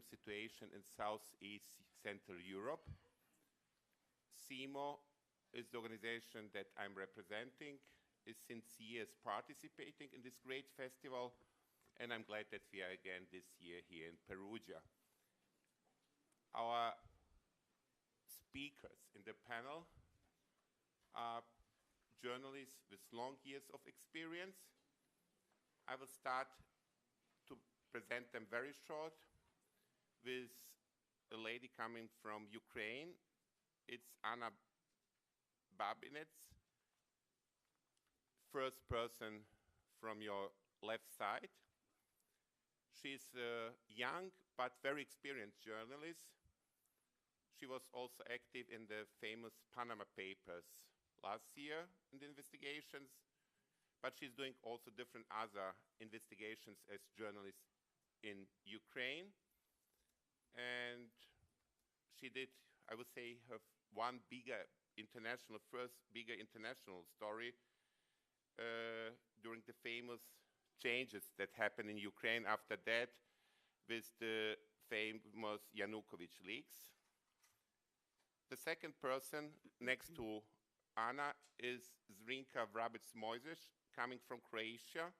situation in Southeast Central Europe. SEEMO is the organization that I'm representing, is since years participating in this great festival, and I'm glad that we are again this year here in Perugia. Our speakers in the panel are journalists with long years of experience. I will start to present them very short with a lady coming from Ukraine. It's Anna Babinets, first person from your left side. She's a young but very experienced journalist. She was also active in the famous Panama Papers last year in the investigations, but she's doing also different other investigations as journalist in Ukraine. And she did, I would say, her one first bigger international story during the famous changes that happened in Ukraine after that with the famous Yanukovych leaks. The second person next to Anna is Zrinka Vrabec-Mojzes, coming from Croatia.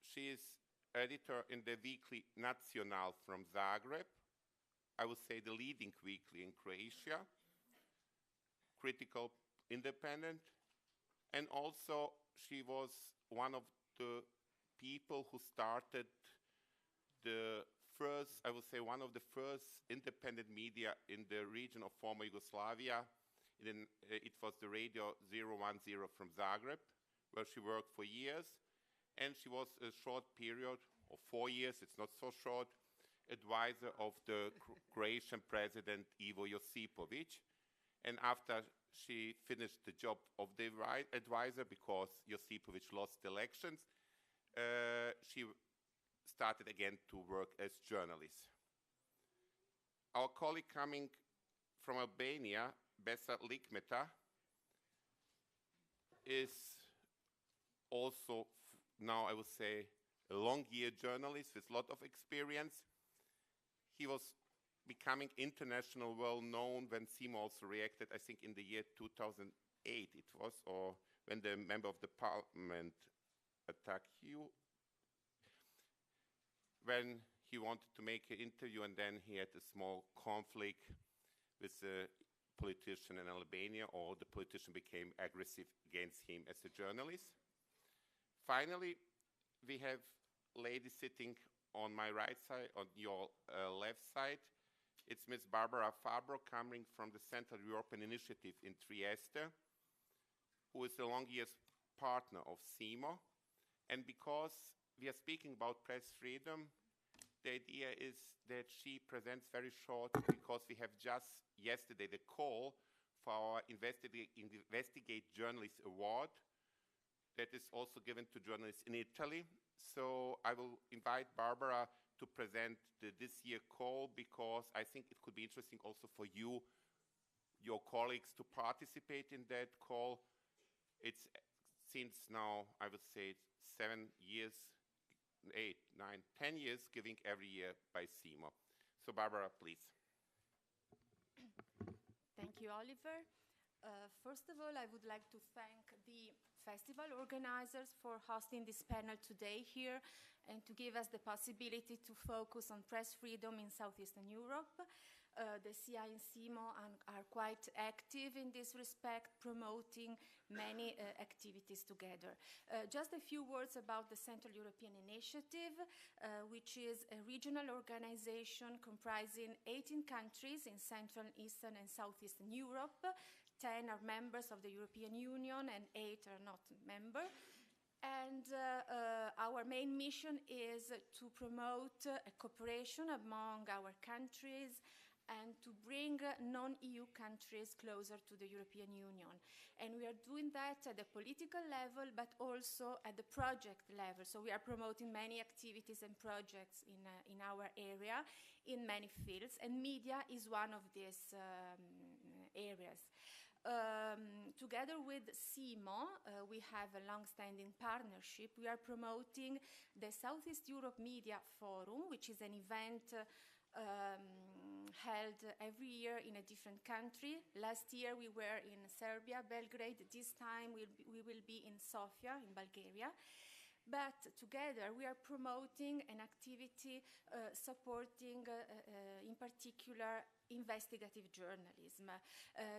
She is editor in the weekly Nacional from Zagreb. I would say the leading weekly in Croatia, critical, independent, and also she was one of the people who started the first, I would say, one of the first independent media in the region of former Yugoslavia. It was the Radio 010 from Zagreb, where she worked for years, and she was a short period, of 4 years, it's not so short, advisor of the Croatian president Ivo Josipovic. And after she finished the job of the advisor, because Josipovic lost the elections, she started again to work as journalist. Our colleague coming from Albania, Besa Likmeta, is also now, I would say, a long-year journalist with a lot of experience. He was becoming international well-known when SEEMO also reacted, I think in the year 2008 it was, or when the member of the parliament attacked you, when he wanted to make an interview and then he had a small conflict with a politician in Albania, or the politician became aggressive against him as a journalist. Finally, we have a lady sitting on my right side, on your left side. It's Ms. Barbara Fabro, coming from the Central European Initiative in Trieste, who is a long years partner of SEEMO. And because we are speaking about press freedom, the idea is that she presents very short, because we have just yesterday the call for our Investigate Journalist Award that is also given to journalists in Italy. So I will invite Barbara to present this year call, because I think it could be interesting also for you, your colleagues, to participate in that call. It's since now, I would say, 7 years, 8, 9, 10 years, giving every year by SEEMO. So Barbara, please. Thank you, Oliver. First of all, I would like to thank the festival organizers for hosting this panel today here and to give us the possibility to focus on press freedom in Southeastern Europe. The CI and SEEMO are quite active in this respect, promoting many activities together. Just a few words about the Central European Initiative, which is a regional organization comprising 18 countries in Central, Eastern, and Southeastern Europe. 10 are members of the European Union and 8 are not members. And our main mission is to promote a cooperation among our countries and to bring non-EU countries closer to the European Union. And we are doing that at the political level, but also at the project level. So we are promoting many activities and projects in our area in many fields, and media is one of these areas. Together with SEEMO, we have a long-standing partnership. We are promoting the Southeast Europe Media Forum, which is an event held every year in a different country. Last year we were in Serbia, Belgrade. This time we will be in Sofia, in Bulgaria. But together we are promoting an activity supporting, in particular, investigative journalism.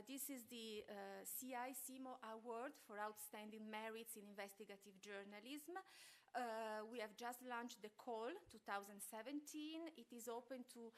This is the SEEMO Award for Outstanding Merits in Investigative Journalism. We have just launched the call 2017. It is open to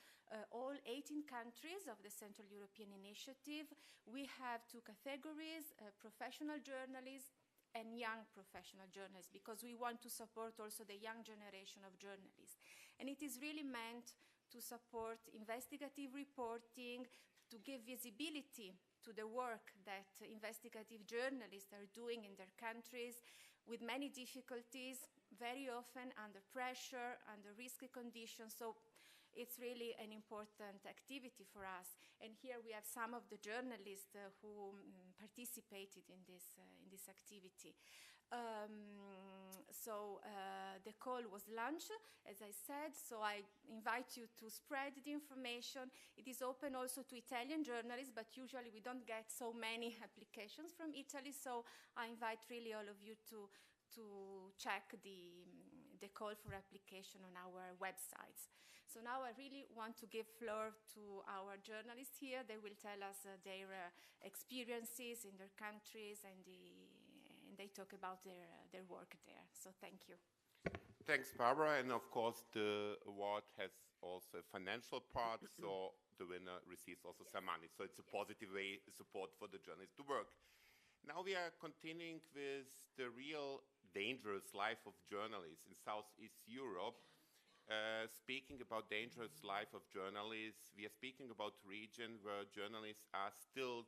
all 18 countries of the Central European Initiative. We have two categories, professional journalists and young professional journalists, because we want to support also the young generation of journalists. And it is really meant to support investigative reporting, to give visibility to the work that investigative journalists are doing in their countries with many difficulties, very often under pressure, under risky conditions. So it's really an important activity for us. And here we have some of the journalists who participated in this activity. The call was launched, as I said, so I invite you to spread the information. It is open also to Italian journalists, but usually we don't get so many applications from Italy, so I invite really all of you to check the call for application on our websites. So now I really want to give floor to our journalists here. They will tell us their experiences in their countries, and they talk about their work there. So thank you. Thanks, Barbara. And of course, the award has also a financial part, so the winner receives also some money. So it's a positive way support for the journalists to work. Now we are continuing with the real dangerous life of journalists in Southeast Europe. Speaking about dangerous life of journalists, we are speaking about a region where journalists are still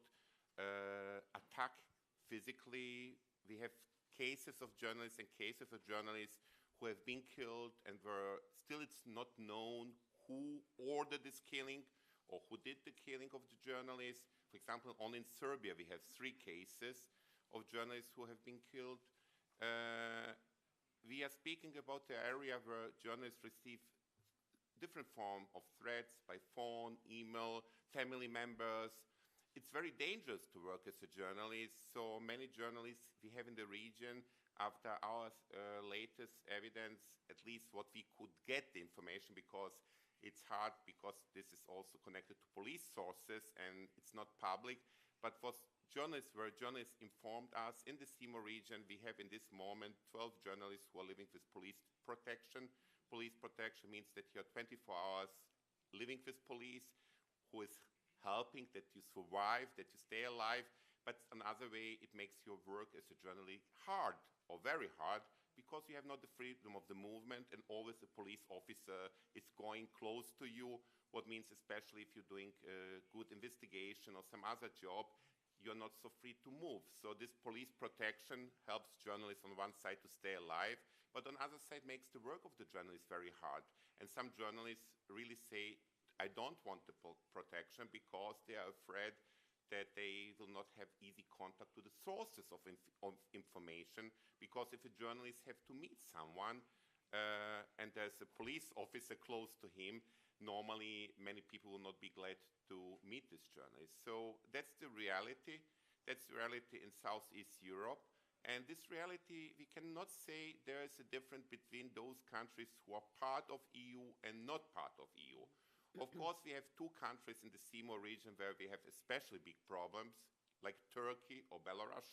attacked physically. We have cases of journalists and cases of journalists who have been killed, and where still it's not known who ordered this killing or who did the killing of the journalists. For example, only in Serbia we have 3 cases of journalists who have been killed. We are speaking about the area where journalists receive different forms of threats by phone, email, family members. It's very dangerous to work as a journalist. So many journalists we have in the region, after our latest evidence, at least what we could get the information, because it's hard, because this is also connected to police sources and it's not public. But for journalists, where journalists informed us in the SEEMO region, we have in this moment 12 journalists who are living with police protection. Police protection means that you're 24 hours living with police, who is helping that you survive, that you stay alive. But another way, it makes your work as a journalist hard, or very hard, because you have not the freedom of the movement, and always a police officer is going close to you. What means, especially if you're doing good investigation or some other job, you're not so free to move. So this police protection helps journalists on one side to stay alive, but on the other side makes the work of the journalist very hard. And some journalists really say, I don't want the protection, because they are afraid that they will not have easy contact to the sources of information. Because if a journalist have to meet someone and there's a police officer close to him, normally many people will not be glad to meet this journalist. So that's the reality. That's the reality in Southeast Europe. And this reality, we cannot say there is a difference between those countries who are part of EU and not part of EU. Of course, we have 2 countries in the SEEMO region where we have especially big problems, like Turkey or Belarus.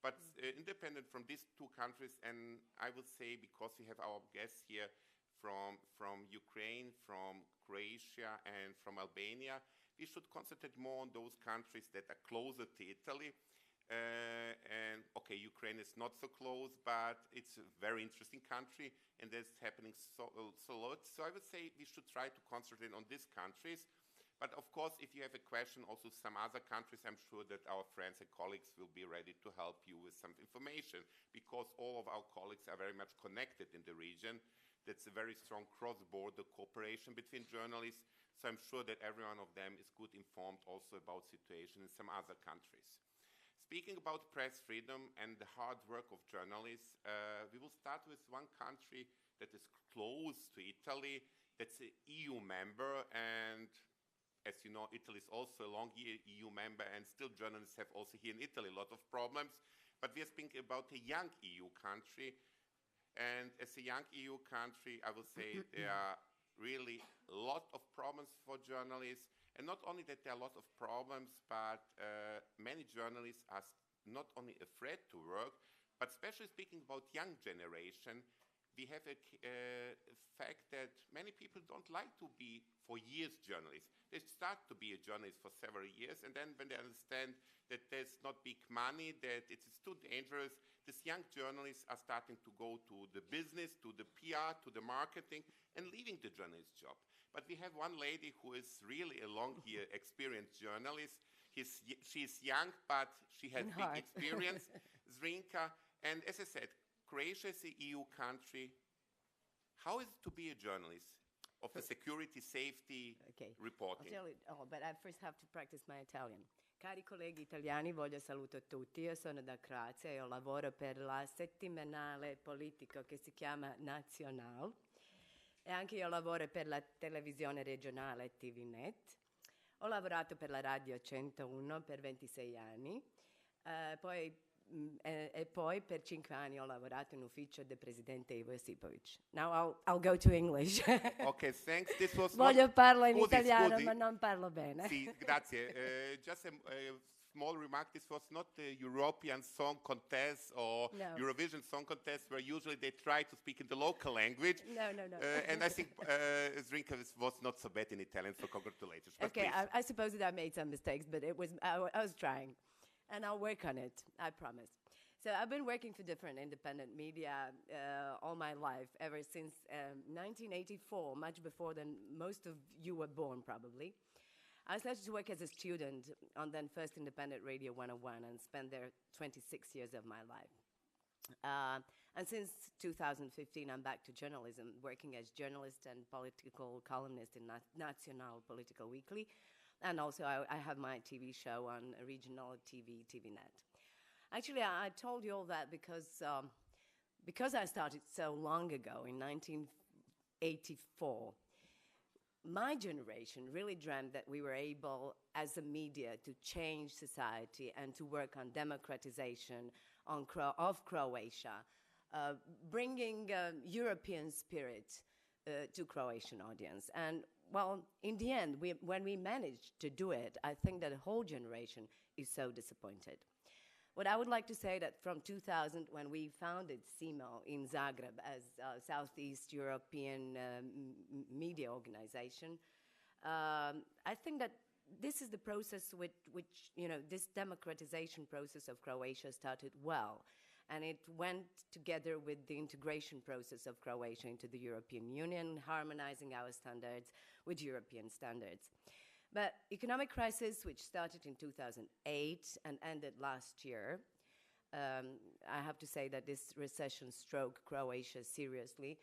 But independent from these 2 countries, and I would say, because we have our guests here from Ukraine, from Croatia, and from Albania, we should concentrate more on those countries that are closer to Italy. And okay, Ukraine is not so close, but it's a very interesting country, and there's happening so a lot. So I would say we should try to concentrate on these countries. But of course, if you have a question, also some other countries, I'm sure that our friends and colleagues will be ready to help you with some information, because all of our colleagues are very much connected in the region. That's a very strong cross-border cooperation between journalists. So I'm sure that every one of them is good informed also about situation in some other countries. Speaking about press freedom and the hard work of journalists, we will start with one country that is close to Italy. That's an EU member, you know, Italy is also a long EU member, and still journalists have also here in Italy a lot of problems. But we are speaking about a young EU country. And as a young EU country, I will say there are really a lot of problems for journalists. And not only that there are a lot of problems, but many journalists are not only afraid to work, but especially speaking about young generation, we have a fact that many people don't like to be for years journalists. They start to be a journalist for several years, and then when they understand that there's not big money, that it's too dangerous, these young journalists are starting to go to the business, to the PR, to the marketing, and leaving the journalist job. But we have one lady who is really a long year experienced journalist. She's young, but she has big experience, Zrinka. And as I said, Croatia is an EU country. How is it to be a journalist of the security, safety, reporting? I'll tell it all, but I first have to practice my Italian. Cari colleghi italiani, voglio saluto tutti. Io sono da Croazia e lavoro per la settimanale politico che si chiama Nazional. E anche io lavoro per la televisione regionale TVNet. Ho lavorato per la Radio 101 per 26 anni. E poi per 5 anni ho lavorato in ufficio del presidente Ivo Josipovic. Now I'll go to English. Okay, thanks. This was Voglio parlare in italiano, ma non parlo bene. Sì, grazie. Just a small remark, this was not the European Song Contest or Eurovision Song Contest, where usually they try to speak in the local language. No. And I think Zrinka was not so bad in Italian, so congratulations. Okay, I suppose that I made some mistakes, but I was trying. And I'll work on it, I promise. So I've been working for different independent media all my life, ever since 1984, much before than most of you were born, probably. I started to work as a student on then First Independent Radio 101 and spent there 26 years of my life. And since 2015, I'm back to journalism, working as journalist and political columnist in Nacional Political Weekly. And also, I have my TV show on regional TV, TVNet. Actually, I told you all that because I started so long ago, in 1984. My generation really dreamt that we were able, as a media, to change society and to work on democratization of Croatia, bringing European spirit to Croatian audience. And well, in the end, when we managed to do it, I think that the whole generation is so disappointed. What I would like to say that from 2000, when we founded SEEMO in Zagreb as a Southeast European media organization, I think that this is the process which, this democratization process of Croatia started well. And it went together with the integration process of Croatia into the European Union, harmonizing our standards with European standards. But economic crisis, which started in 2008 and ended last year, I have to say that this recession struck Croatia seriously,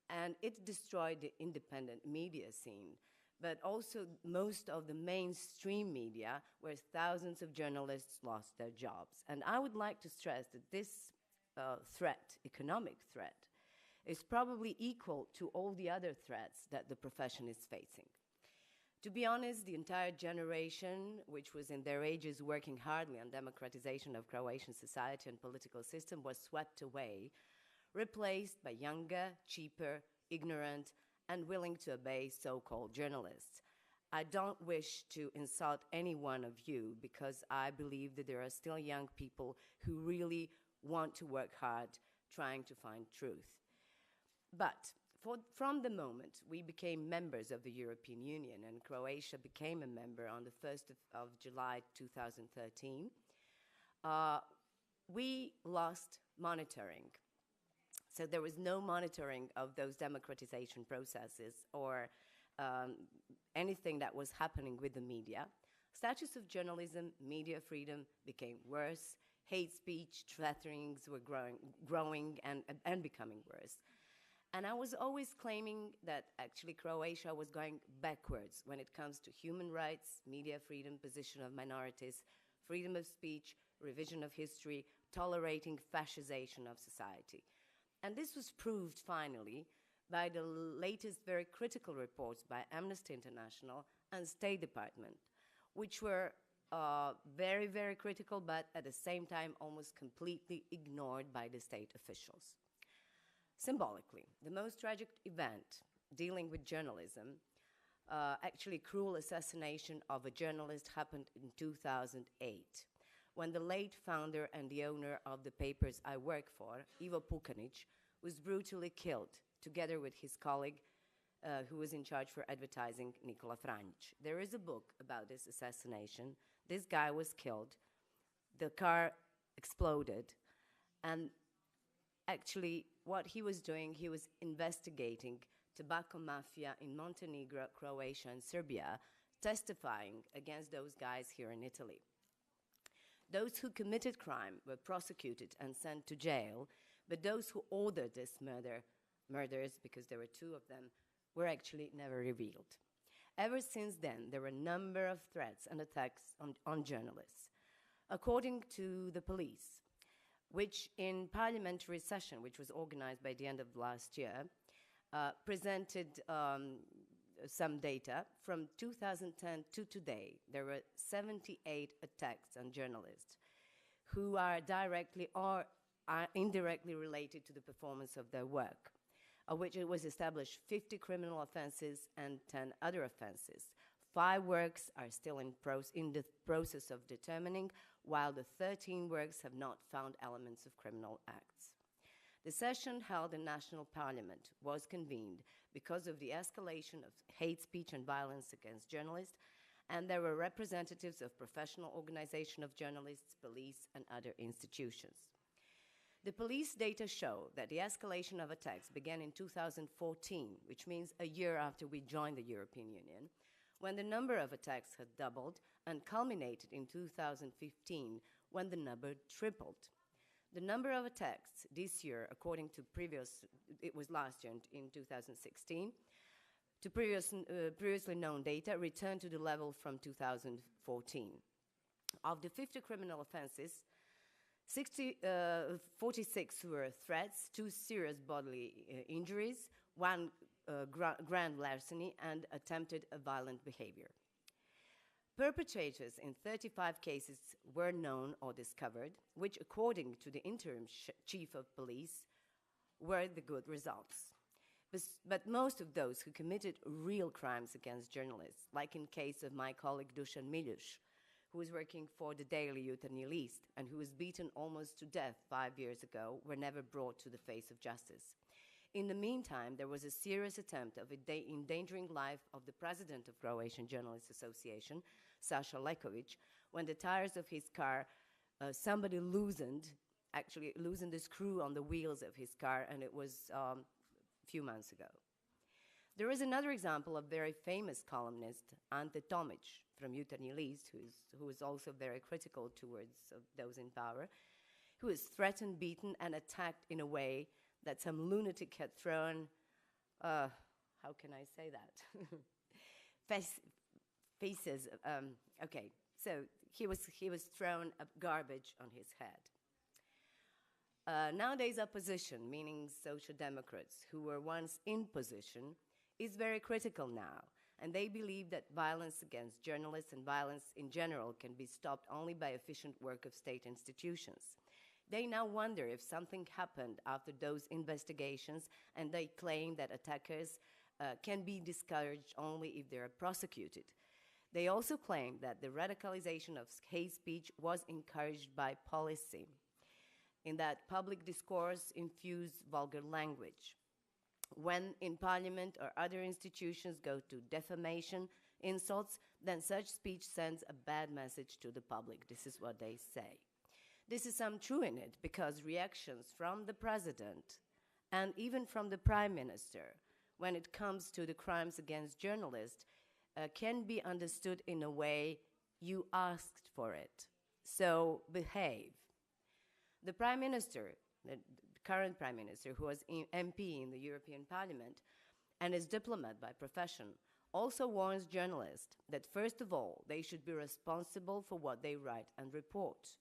and it destroyed the independent media scene, but also most of the mainstream media, where thousands of journalists lost their jobs. And I would like to stress that this threat, economic threat, is probably equal to all the other threats that the profession is facing. To be honest, the entire generation, which was in their ages working hardly on democratization of Croatian society and political system, was swept away, replaced by younger, cheaper, ignorant, and willing to obey so-called journalists. I don't wish to insult any one of you, because I believe that there are still young people who really want to work hard trying to find truth. But from the moment we became members of the European Union, and Croatia became a member on the 1st of July 2013, we lost monitoring. So there was no monitoring of those democratization processes or anything that was happening with the media. Status of journalism, media freedom became worse. Hate speech, threatenings were growing and becoming worse. And I was always claiming that actually Croatia was going backwards when it comes to human rights, media freedom, position of minorities, freedom of speech, revision of history, tolerating fascization of society. And this was proved finally by the latest very critical reports by Amnesty International and State Department, which were very, very critical, but at the same time almost completely ignored by the state officials. Symbolically, the most tragic event dealing with journalism, actually cruel assassination of a journalist, happened in 2008, when the late founder and the owner of the papers I work for, Ivo Pukanic, was brutally killed, together with his colleague who was in charge for advertising, Nikola Franjic. There is a book about this assassination. This guy was killed, the car exploded, and actually what he was doing, he was investigating tobacco mafia in Montenegro, Croatia, and Serbia, testifying against those guys here in Italy. Those who committed crime were prosecuted and sent to jail, but those who ordered this murders, because there were two of them, were actually never revealed. Ever since then, there were a number of threats and attacks on journalists. According to the police, which in parliamentary session, which was organized by the end of last year, presented some data from 2010 to today. There were 78 attacks on journalists who are directly or are indirectly related to the performance of their work, of which it was established 50 criminal offenses and 10 other offenses. 5 works are still in the process of determining, while the 13 works have not found elements of criminal acts. The session held in National Parliament was convened because of the escalation of hate speech and violence against journalists, and there were representatives of professional organization of journalists, police, and other institutions. The police data show that the escalation of attacks began in 2014, which means a year after we joined the European Union, when the number of attacks had doubled, and culminated in 2015, when the number tripled. The number of attacks this year, according to it was last year in 2016, to previously known data, returned to the level from 2014. Of the 50 criminal offenses, 46 were threats, 2 serious bodily injuries, 1 grand larceny, and attempted violent behavior. Perpetrators in 35 cases were known or discovered, which, according to the interim chief of police, were the good results. But most of those who committed real crimes against journalists, like in case of my colleague Dusan Miljuš, who was working for the daily Jutarnji List and who was beaten almost to death 5 years ago, were never brought to the face of justice. In the meantime, there was a serious attempt of endangering life of the president of Croatian Journalists Association, Saša Leković, when the tires of his car, somebody loosened the screw on the wheels of his car, and it was a few months ago. There is another example of very famous columnist, Ante Tomic, from Jutarnji List, who is also very critical towards those in power, who was threatened, beaten, and attacked in a way that some lunatic had thrown, how can I say that? Faces, okay, so he was thrown garbage on his head. Nowadays, opposition, meaning social democrats, who were once in position, is very critical now, and they believe that violence against journalists and violence in general can be stopped only by efficient work of state institutions. They now wonder if something happened after those investigations, and they claim that attackers can be discouraged only if they are prosecuted. They also claim that the radicalization of hate speech was encouraged by policy, in that public discourse infused vulgar language. When in parliament or other institutions go to defamation, insults, then such speech sends a bad message to the public. This is what they say. This is some true in it, because reactions from the president and even from the prime minister, when it comes to the crimes against journalists, can be understood in a way, you asked for it, so behave. The prime minister, the current prime minister, who was MP in the European Parliament and is diplomat by profession, also warns journalists that, first of all, they should be responsible for what they write and report.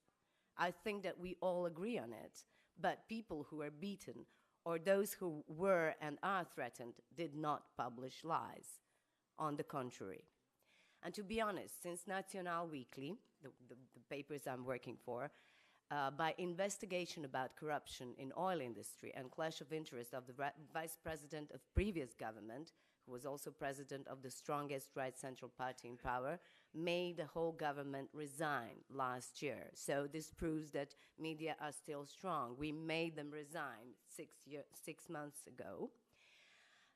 I think that we all agree on it, but people who are beaten or those who were and are threatened did not publish lies. On the contrary. And to be honest, since National Weekly, the papers I'm working for, by investigation about corruption in oil industry and clash of interest of the vice president of previous government, who was also president of the strongest right central party in power, made the whole government resign last year. So this proves that media are still strong. We made them resign 6 months ago.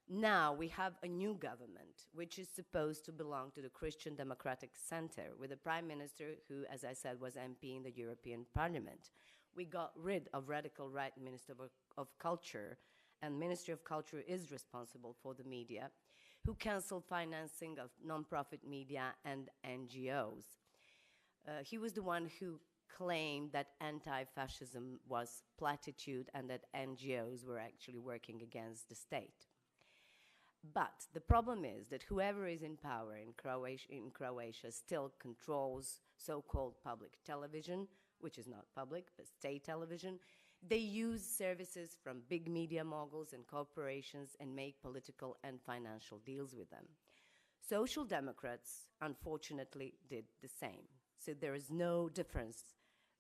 Now we have a new government, which is supposed to belong to the Christian Democratic Center, with a prime minister who, as I said, was MP in the European Parliament. We got rid of radical right Minister of Culture, and Ministry of Culture is responsible for the media, who canceled financing of non-profit media and NGOs. He was the one who claimed that anti-fascism was platitude and that NGOs were actually working against the state. But the problem is that whoever is in power in Croatia still controls so-called public television, which is not public, but state television. They use services from big media moguls and corporations and make political and financial deals with them. Social Democrats, unfortunately, did the same. So there is no difference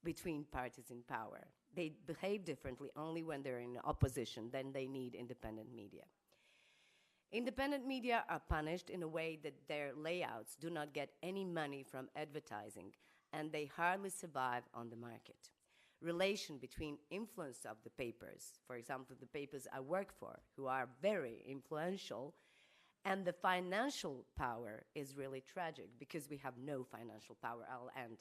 between parties in power. They behave differently only when they're in opposition, then they need independent media. Independent media are punished in a way that their layouts do not get any money from advertising, and they hardly survive on the market. Relation between influence of the papers, for example, the papers I work for, who are very influential, and the financial power is really tragic because we have no financial power. I'll end.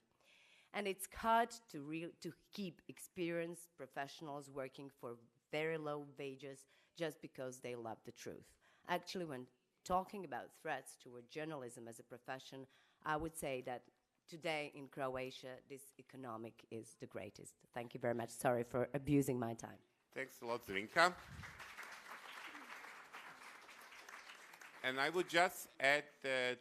And it's hard to keep experienced professionals working for very low wages just because they love the truth. Actually, when talking about threats toward journalism as a profession, I would say that today in Croatia, this economic is the greatest. Thank you very much. Sorry for abusing my time. Thanks a lot, Zrinka. And I would just add that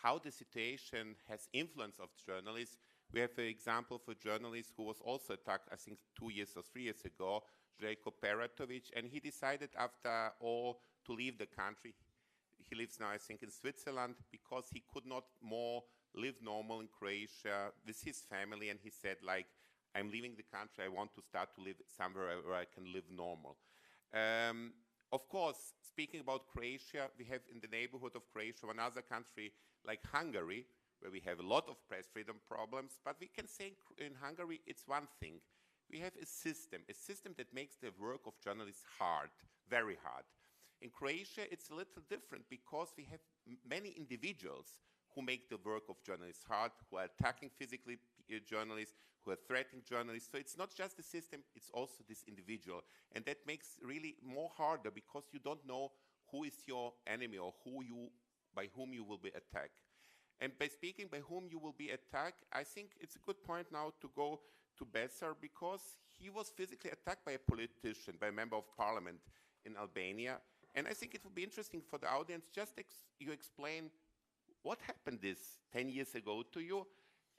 how the situation has influence of journalists. We have an example for journalist who was also attacked, I think, 2 years or 3 years ago, Željko Peratović, and he decided after all to leave the country. He lives now, I think, in Switzerland because he could not more live normal in Croatia with his family, and he said, like, I'm leaving the country, I want to start to live somewhere where I can live normal. Of course, speaking about Croatia, we have in the neighborhood of Croatia another country like Hungary, where we have a lot of press freedom problems, but we can say in Hungary it's one thing. We have a system that makes the work of journalists hard, very hard. In Croatia, it's a little different because we have many individuals who make the work of journalists hard, who are attacking physically journalists, who are threatening journalists. So it's not just the system, it's also this individual. And that makes really more harder because you don't know who is your enemy or by whom you will be attacked. And by speaking by whom you will be attacked, I think it's a good point now to go to Besar because he was physically attacked by a politician, by a member of parliament in Albania. And I think it would be interesting for the audience just you explain what happened this 10 years ago to you.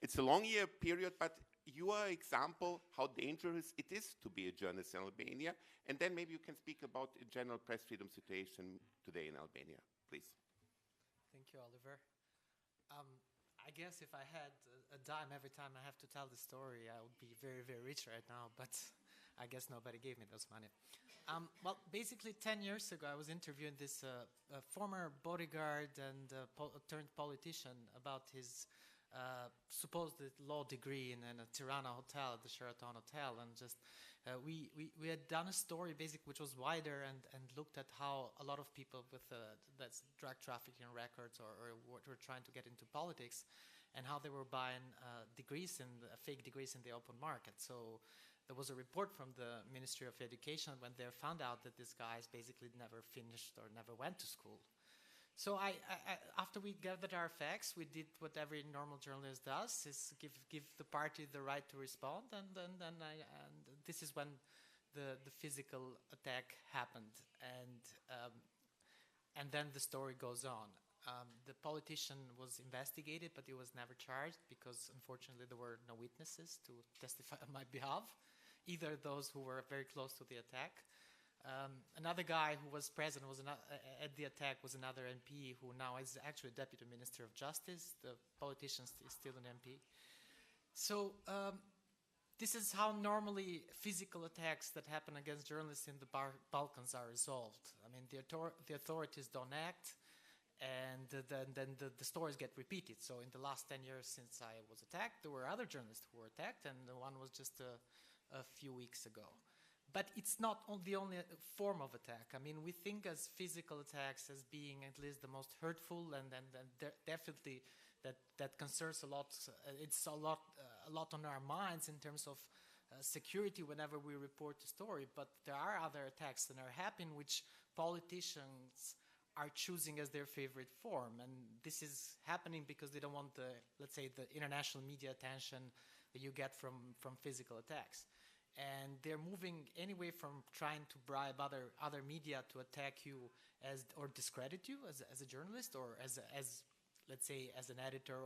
It's a long year period, but you are an example how dangerous it is to be a journalist in Albania. And then maybe you can speak about the general press freedom situation today in Albania, please. Thank you, Oliver. I guess if I had a dime every time I have to tell the story, I would be very, very rich right now, but I guess nobody gave me those money. Well, basically 10 years ago, I was interviewing this former bodyguard and turned politician about his supposed law degree in a Tirana hotel, the Sheraton Hotel, and just we had done a story basically which was wider and looked at how a lot of people with that's drug trafficking records or were trying to get into politics, and how they were buying fake degrees in the open market. So there was a report from the Ministry of Education when they found out that these guys basically never finished or never went to school. So after we gathered our facts, we did what every normal journalist does: is give the party the right to respond, and this is when the physical attack happened, and then the story goes on. The politician was investigated, but he was never charged because, unfortunately, there were no witnesses to testify on my behalf. either those who were very close to the attack. Another guy who was present at the attack was another MP who now is actually Deputy Minister of Justice. The politician is still an MP. So this is how normally physical attacks that happen against journalists in the Balkans are resolved. I mean, the authorities don't act, and then the stories get repeated. So in the last 10 years since I was attacked, there were other journalists who were attacked, and the one was just a few weeks ago. But it's not the only form of attack. I mean, we think as physical attacks as being at least the most hurtful, and definitely that concerns a lot. It's a lot on our minds in terms of security whenever we report a story. But there are other attacks that are happening which politicians are choosing as their favorite form, and this is happening because they don't want the, let's say, the international media attention that you get from physical attacks. And they're moving anyway from trying to bribe other media to attack you or discredit you as a journalist, or as let's say as an editor,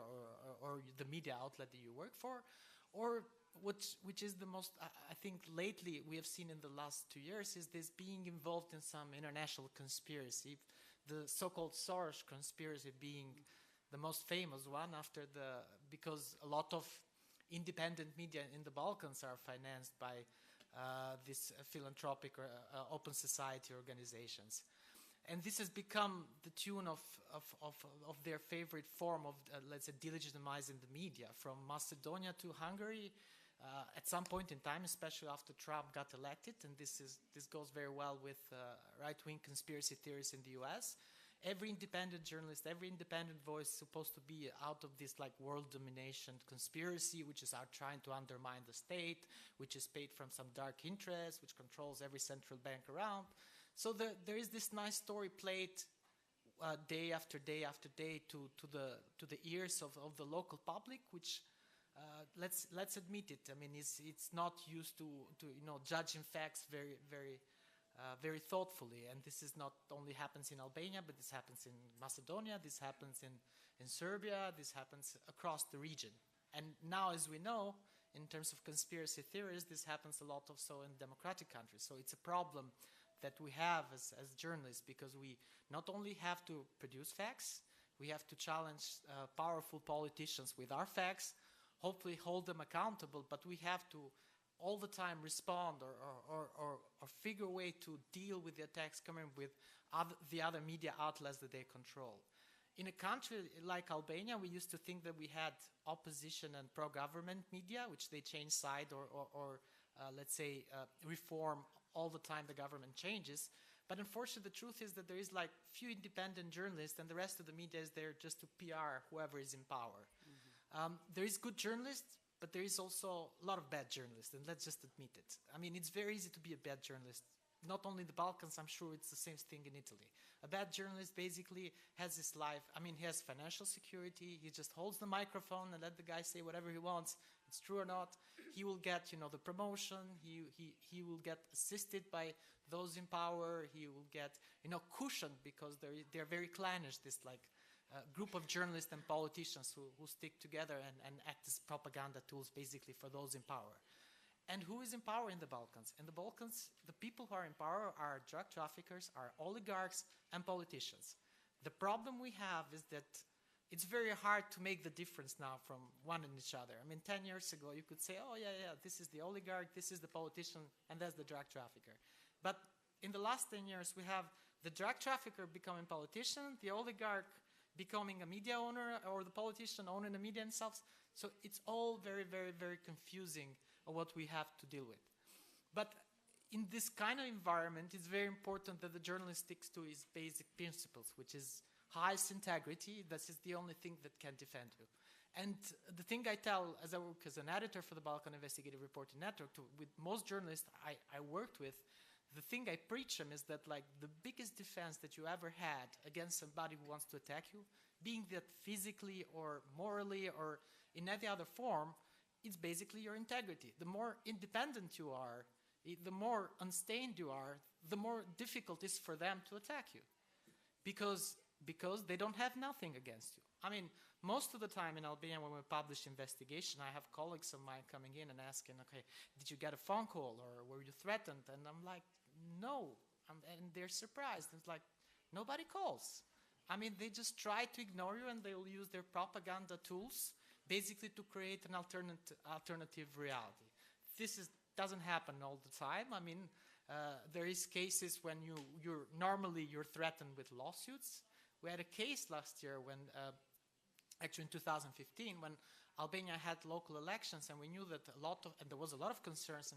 or the media outlet that you work for, or which is the most, I think lately we have seen in the last 2 years, is this being involved in some international conspiracy, the so-called Soros conspiracy being the most famous one because a lot of independent media in the Balkans are financed by these philanthropic or open society organizations. And this has become the tune of their favorite form of, let's say, delegitimizing the media. From Macedonia to Hungary, at some point in time, especially after Trump got elected, and this goes very well with right-wing conspiracy theories in the US, every independent journalist, every independent voice is supposed to be out of this like world domination conspiracy, which is out trying to undermine the state, which is paid from some dark interest, which controls every central bank around. So there is this nice story played day after day after day to the ears of the local public, which let's admit it. I mean, it's not used to judging facts very thoughtfully, and this is not only happens in Albania, but this happens in Macedonia, this happens in Serbia, this happens across the region. And now, as we know, in terms of conspiracy theories, this happens a lot also in democratic countries. So it's a problem that we have as journalists, because we not only have to produce facts, we have to challenge powerful politicians with our facts, hopefully hold them accountable, but we have to all the time respond or figure a way to deal with the attacks coming with the other media outlets that they control. In a country like Albania, we used to think that we had opposition and pro-government media, which they change side or let's say, reform all the time the government changes. But unfortunately, the truth is that there is like few independent journalists, and the rest of the media is there just to PR whoever is in power. There is good journalists, but there is also a lot of bad journalists, and let's just admit it. I mean, it's very easy to be a bad journalist. Not only in the Balkans, I'm sure it's the same thing in Italy. A bad journalist basically has his life. I mean, he has financial security. He just holds the microphone and let the guy say whatever he wants. It's true or not. He will get, the promotion. He will get assisted by those in power. He will get, cushioned because they're very clannish. This group of journalists and politicians who stick together and act as propaganda tools basically for those in power. And who is in power in the Balkans? In the Balkans, the people who are in power are drug traffickers, are oligarchs, and politicians. The problem we have is that it's very hard to make the difference now from one and each other. I mean, 10 years ago, you could say, oh, yeah, this is the oligarch, this is the politician, and that's the drug trafficker. But in the last 10 years, we have the drug trafficker becoming politician, the oligarch becoming a media owner, or the politician owning the media themselves. So it's all very, very, very confusing what we have to deal with. But in this kind of environment, it's very important that the journalist sticks to his basic principles, which is highest integrity. This is the only thing that can defend you. And the thing I tell, as I work as an editor for the Balkan Investigative Reporting Network, with most journalists I worked with, the thing I preach them is that the biggest defense that you ever had against somebody who wants to attack you, being that physically or morally or in any other form, it's basically your integrity. The more independent you are, the more unstained you are, the more difficult it is for them to attack you. Because because they don't have nothing against you. I mean, most of the time in Albania when we publish investigation, I have colleagues of mine coming in and asking, okay, did you get a phone call or were you threatened? And I'm like, no. And they're surprised. It's like, nobody calls. I mean, they just try to ignore you and they'll use their propaganda tools basically to create an alternative reality. This doesn't happen all the time. I mean, there is cases when normally you're threatened with lawsuits. We had a case last year when, actually in 2015, when Albania had local elections, and we knew that and there was a lot of concerns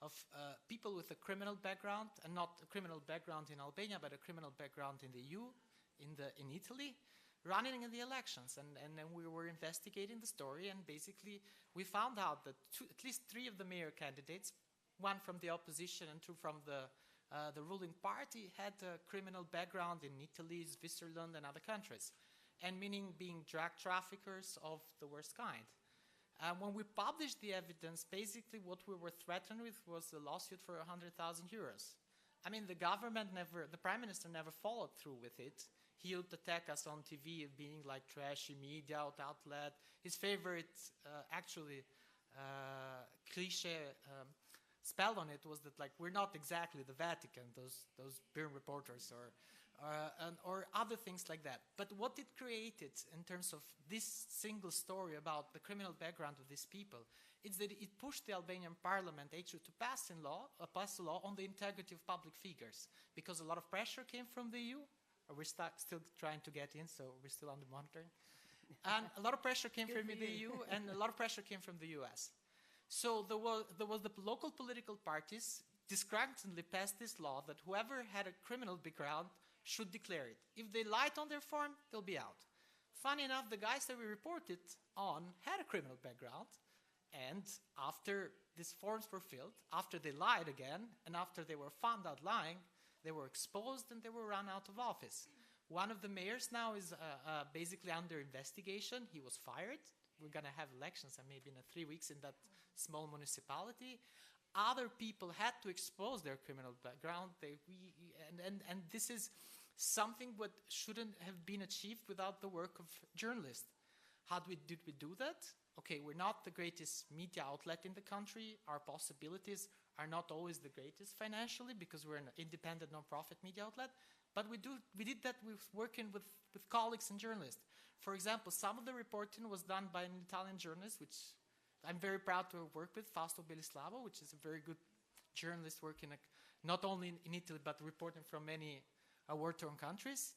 of people with a criminal background, and not a criminal background in Albania, but a criminal background in the EU, in Italy, running in the elections. And then we were investigating the story, and basically we found out that at least 3 of the mayor candidates, 1 from the opposition and 2 from the ruling party, had a criminal background in Italy, Switzerland, and other countries, and meaning being drug traffickers of the worst kind. When we published the evidence, basically what we were threatened with was a lawsuit for 100,000 euros. I mean, the Prime Minister never followed through with it. He would attack us on TV of being like trashy media outlet. His favorite, cliche spell on it was that, like, we're not exactly the Vatican, those beer reporters or other things like that. But what it created in terms of this single story about the criminal background of these people is that it pushed the Albanian parliament actually to pass a law on the integrity of public figures, because a lot of pressure came from the EU. We're still trying to get in, so we're still under monitoring. And a lot of pressure came from the EU, and a lot of pressure came from the US. So there was the local political parties disgruntlingly passed this law that whoever had a criminal background should declare it. If they lied on their form, they'll be out. Funny enough, the guys that we reported on had a criminal background, and after these forms were filled, after they lied again, and after they were found out lying, they were exposed and they were run out of office. One of the mayors now is basically under investigation. He was fired. We're going to have elections maybe in 3 weeks in that small municipality. Other people had to expose their criminal background. And this is something what shouldn't have been achieved without the work of journalists. Did we do that? Okay, we're not the greatest media outlet in the country. Our possibilities are not always the greatest financially because we're an independent non-profit media outlet. But we did that with working with colleagues and journalists. For example, some of the reporting was done by an Italian journalist, which I'm very proud to have worked with, Fausto Bellislavo, which is a very good journalist working not only in Italy, but reporting from many war-torn countries.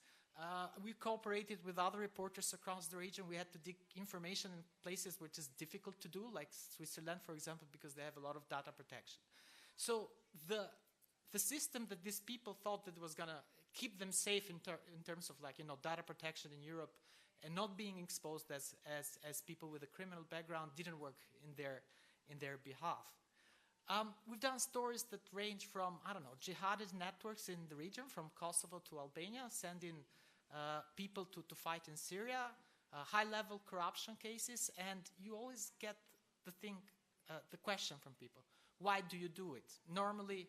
We cooperated with other reporters across the region. We had to dig information in places which is difficult to do, like Switzerland, for example, because they have a lot of data protection. So the system that these people thought that was going to keep them safe in terms of, like, data protection in Europe and not being exposed as people with a criminal background didn't work in their behalf. We've done stories that range from, jihadist networks in the region, from Kosovo to Albania, sending people to fight in Syria, high-level corruption cases, and you always get the question from people, why do you do it? Normally,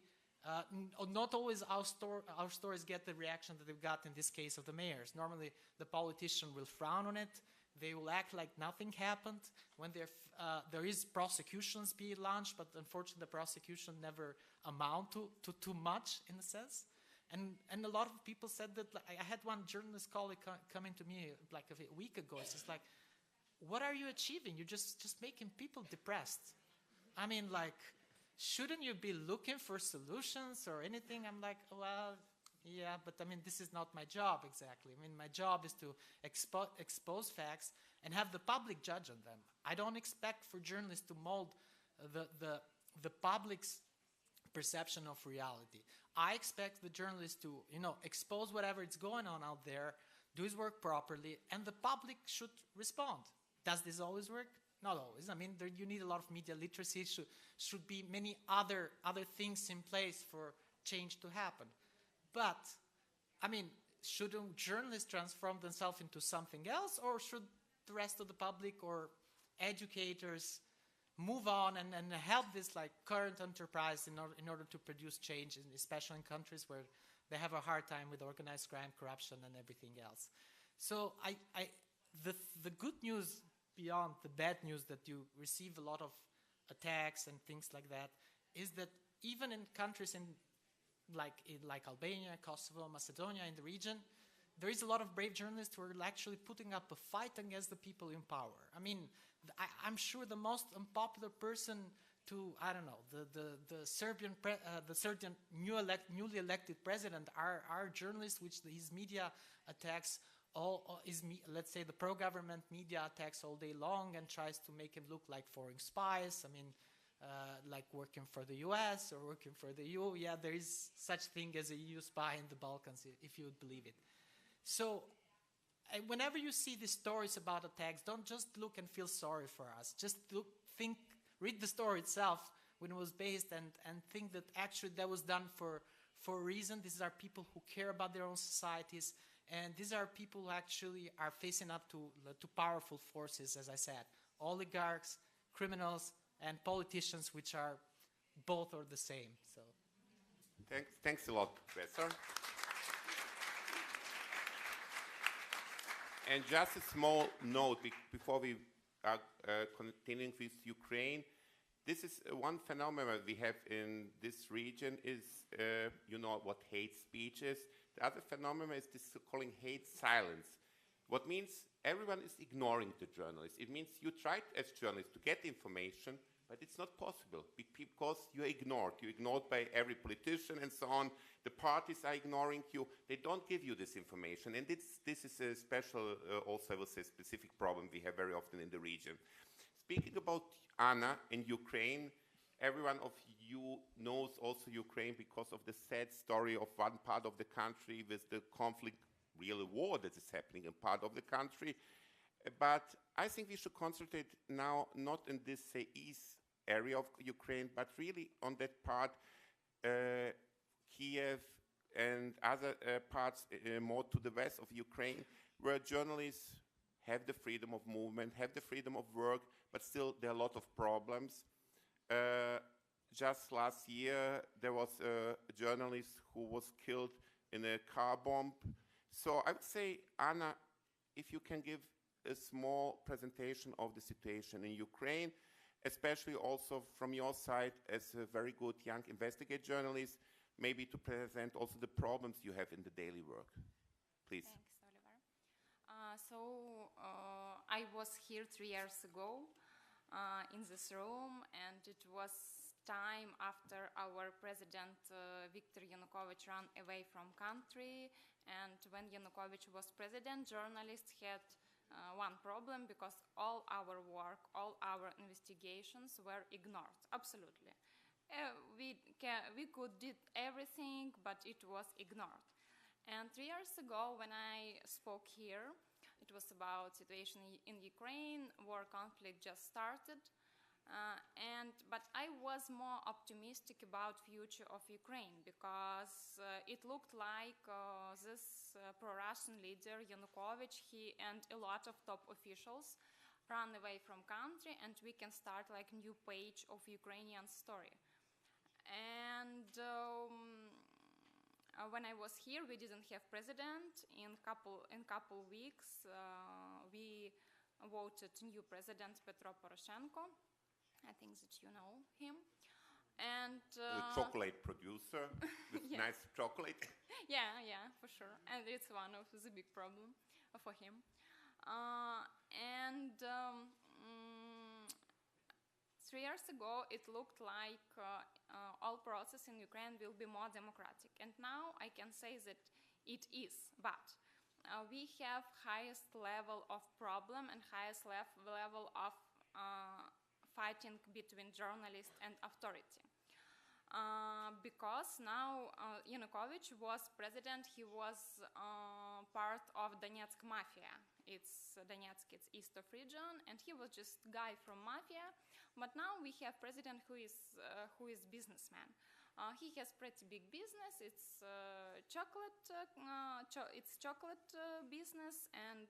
not always our stories get the reaction that they've got in this case of the mayors. Normally, the politician will frown on it. They will act like nothing happened. When there is prosecutions being launched, but unfortunately, the prosecution never amount to too much in a sense. And a lot of people said that. Like, I had one journalist colleague coming to me like a week ago. It's just like, what are you achieving? You're just making people depressed. I mean, like, shouldn't you be looking for solutions or anything? I'm like, well, yeah, but I mean, this is not my job exactly. I mean, my job is to expose facts and have the public judge on them. I don't expect for journalists to mold the public's perception of reality. I expect the journalist to, expose whatever is going on out there, do his work properly, and the public should respond. Does this always work? Not always. I mean, you need a lot of media literacy. Should be many other things in place for change to happen. But, I mean, shouldn't journalists transform themselves into something else, or should the rest of the public or educators move on and help this, like, current enterprise in order to produce change, especially in countries where they have a hard time with organized crime, corruption, and everything else. So the good news beyond the bad news that you receive a lot of attacks and things like that is that even in countries like Albania, Kosovo, Macedonia, in the region, there is a lot of brave journalists who are actually putting up a fight against the people in power. I mean, I'm sure the most unpopular person to, I don't know, the Serbian newly elected president are journalists, which his media attacks let's say the pro-government media attacks all day long and tries to make him look like foreign spies. I mean, like working for the US or working for the EU. Yeah, there is such thing as a EU spy in the Balkans, if you would believe it. So whenever you see these stories about attacks, don't just look and feel sorry for us. Just read the story itself when it was based and think that actually that was done for a reason. These are people who care about their own societies, and these are people who actually are facing up to powerful forces, as I said, oligarchs, criminals, and politicians, which are both or the same. So, thanks a lot, Professor. And just a small note before we are continuing with Ukraine. This is one phenomenon we have in this region is, you know what hate speech is. The other phenomenon is this calling hate silence. What means everyone is ignoring the journalists. It means you try as journalists to get information, but it's not possible because you're ignored. You're ignored by every politician and so on. The parties are ignoring you. They don't give you this information. And this is a special, also I will say, specific problem we have very often in the region. Speaking about Anna in Ukraine, everyone of you knows also Ukraine because of the sad story of one part of the country with the conflict, real war that is happening in part of the country. But I think we should concentrate now not in this, say, east area of Ukraine, but really on that part, Kiev and other parts more to the west of Ukraine, where journalists have the freedom of movement, have the freedom of work, but still there are a lot of problems. Just last year, there was a journalist who was killed in a car bomb. So I would say, Anna, if you can give a small presentation of the situation in Ukraine, especially also from your side as a very good young investigative journalist, maybe to present also the problems you have in the daily work. Please. Thanks, Oliver. I was here 3 years ago in this room, and it was time after our president Viktor Yanukovych ran away from country. And when Yanukovych was president, journalists had one problem, because all our work, all our investigations were ignored, absolutely. We could did everything, but it was ignored. And 3 years ago, when I spoke here, it was about situation in Ukraine, war conflict just started. But I was more optimistic about future of Ukraine, because it looked like this pro-Russian leader Yanukovych, he and a lot of top officials run away from country, and we can start like new page of Ukrainian story. And when I was here, we didn't have president. In couple weeks, we voted new president Petro Poroshenko. I think that you know him. And the chocolate producer with yeah. nice chocolate. Yeah, for sure. And it's one of the big problem for him. 3 years ago, it looked like all process in Ukraine will be more democratic. And now I can say that it is, but we have highest level of problem and highest level of fighting between journalists and authority. Because now Yanukovych was president, he was part of Donetsk mafia. It's Donetsk, it's east of region, and he was just guy from mafia. But now we have president who is businessman. He has pretty big business. It's chocolate business, and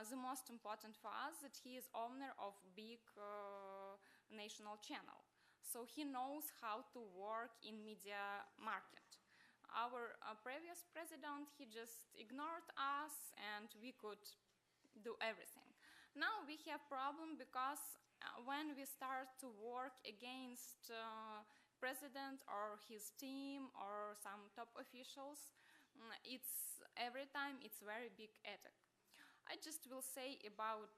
the most important for us that he is owner of big national channel. So he knows how to work in media market. our previous president, he just ignored us and we could do everything. Now we have problem because when we start to work against president or his team or some top officials, it's every time it's very big attack. I just will say about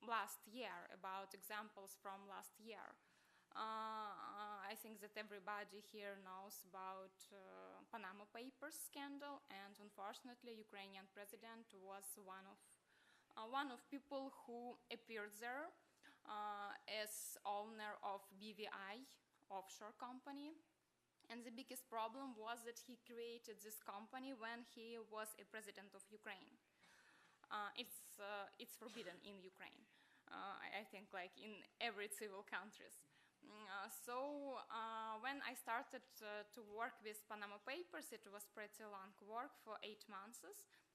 last year, about examples from last year. I think that everybody here knows about Panama Papers scandal, and unfortunately, Ukrainian president was one of people who appeared there as owner of BVI offshore company. And the biggest problem was that he created this company when he was a president of Ukraine. It's forbidden in Ukraine. I think like in every civil countries. So when I started to work with Panama Papers, it was pretty long work for 8 months.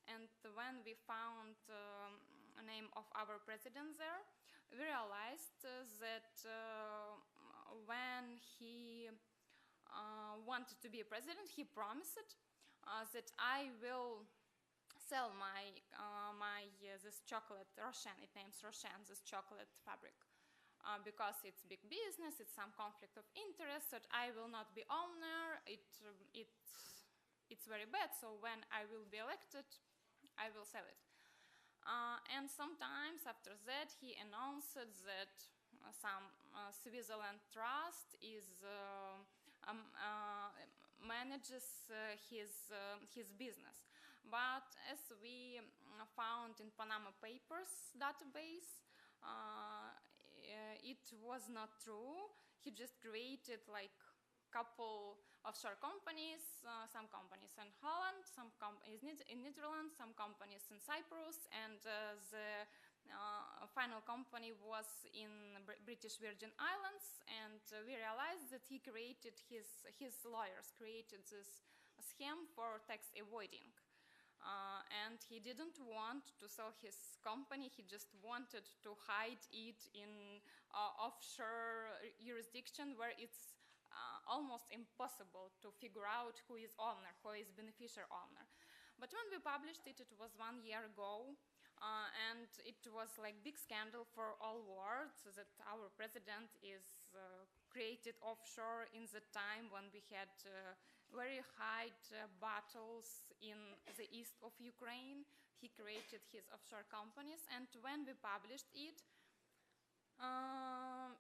And when we found a name of our president there, we realized that when he wanted to be a president, he promised that I will sell my this chocolate Roshan. It names Roshan, this chocolate fabric, because it's big business. It's some conflict of interest. That I will not be owner. It's very bad. So when I will be elected, I will sell it. And sometimes after that, he announced that some Switzerland trust is manages his business. But as we found in Panama Papers database, it was not true. He just created like couple offshore companies, some companies in Holland, some companies in Netherlands, some companies in Cyprus, and the final company was in British Virgin Islands. And we realized that he created his lawyers created this scheme for tax avoiding. And he didn't want to sell his company. He just wanted to hide it in offshore jurisdiction where it's almost impossible to figure out who is owner, who is beneficial owner. But when we published it, it was 1 year ago, and it was like big scandal for all world that our president is created offshore in the time when we had very high battles in the east of Ukraine. He created his offshore companies, and when we published it,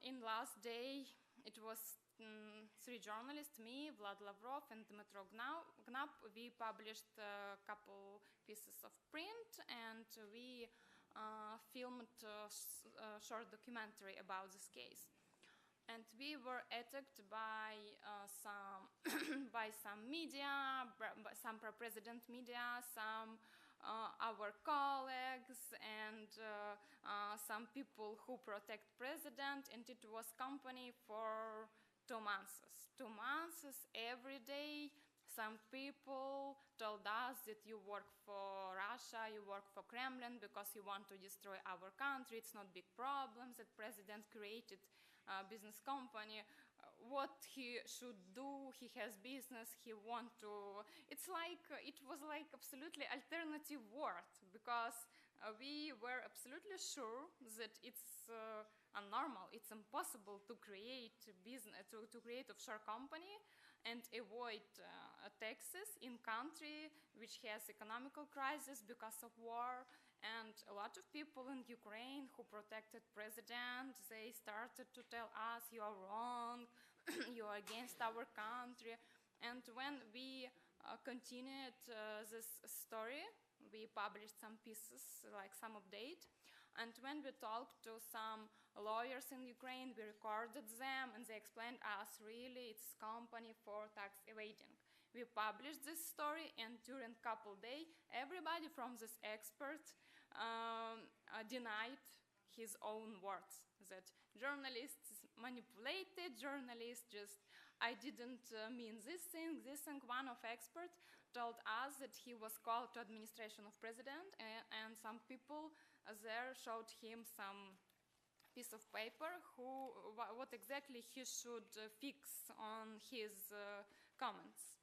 in last day, it was 3 journalists, me, Vlad Lavrov, and Dmitro Gnap. We published a couple pieces of print, and we filmed a short documentary about this case. And we were attacked by some by some media, some pro-president media, some our colleagues, and some people who protect president. And it was company for 2 months. 2 months every day. Some people told us that you work for Russia, you work for Kremlin because you want to destroy our country. It's not big problems that president created business company. What he should do, he has business, he want to. It's like it was like absolutely alternative world, because we were absolutely sure that it's unnormal, it's impossible to create business, to create offshore company and avoid taxes in country which has economical crisis because of war. And a lot of people in Ukraine who protected president, they started to tell us, you are wrong, you are against our country. And when we continued this story, we published some pieces, like some update. And when we talked to some lawyers in Ukraine, we recorded them, and they explained us, really, it's company for tax evading. We published this story, and during a couple days, everybody from this expert denied his own words, that journalists manipulated, journalists just, I didn't mean this thing. One of experts told us that he was called to administration of president, and some people there showed him some piece of paper what exactly he should fix on his comments.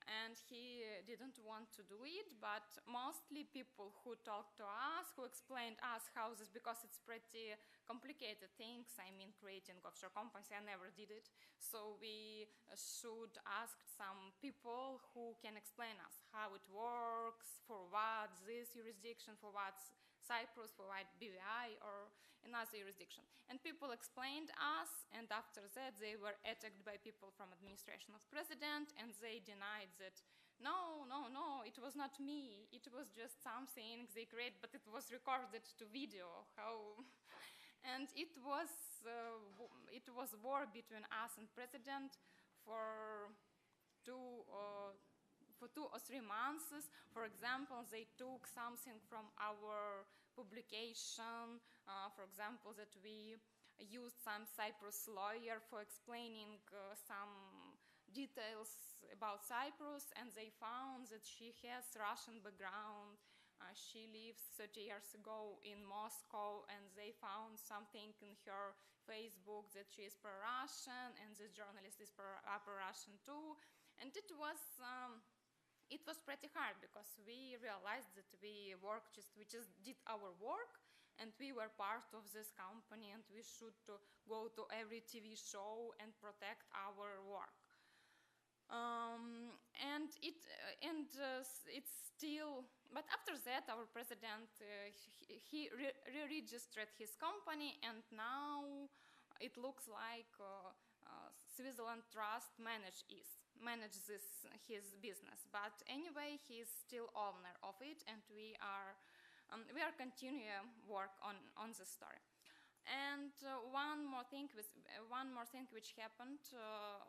and he didn't want to do it, but mostly people who talked to us, who explained us how this, because it's pretty complicated things, I mean creating offshore companies, I never did it, so we should ask some people who can explain us how it works, for what this jurisdiction, for what Cyprus, for what BVI, or another jurisdiction. And people explained us, and after that they were attacked by people from administration of president, and they denied that, no, it was not me, it was just something they created, but it was recorded to video, how... And it was war between us and president for 2 or 3 months. For example, they took something from our publication, for example, that we used some Cyprus lawyer for explaining some details about Cyprus, and they found that she has Russian background. She lived 30 years ago in Moscow, and they found something in her Facebook that she is pro-Russian, and this journalist is pro-Russian too. And it was pretty hard, because we realized that we just did our work, and we were part of this company, and we should go to every TV show and protect our work. It's still, but after that, our president, he re-registered his company, and now it looks like Switzerland Trust manages his business. But anyway, he's still owner of it, and we are continuing work on this story. And one more thing which happened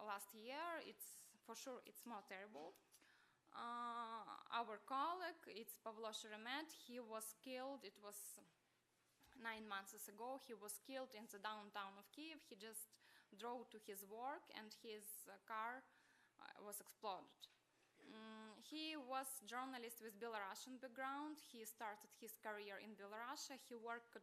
last year, for sure it's more terrible. Our colleague, it's Pavlo Sheremet, he was killed, it was 9 months ago, he was killed in the downtown of Kiev. He just drove to his work, and his car was exploded. He was journalist with Belarusian background. He started his career in Belarus. He worked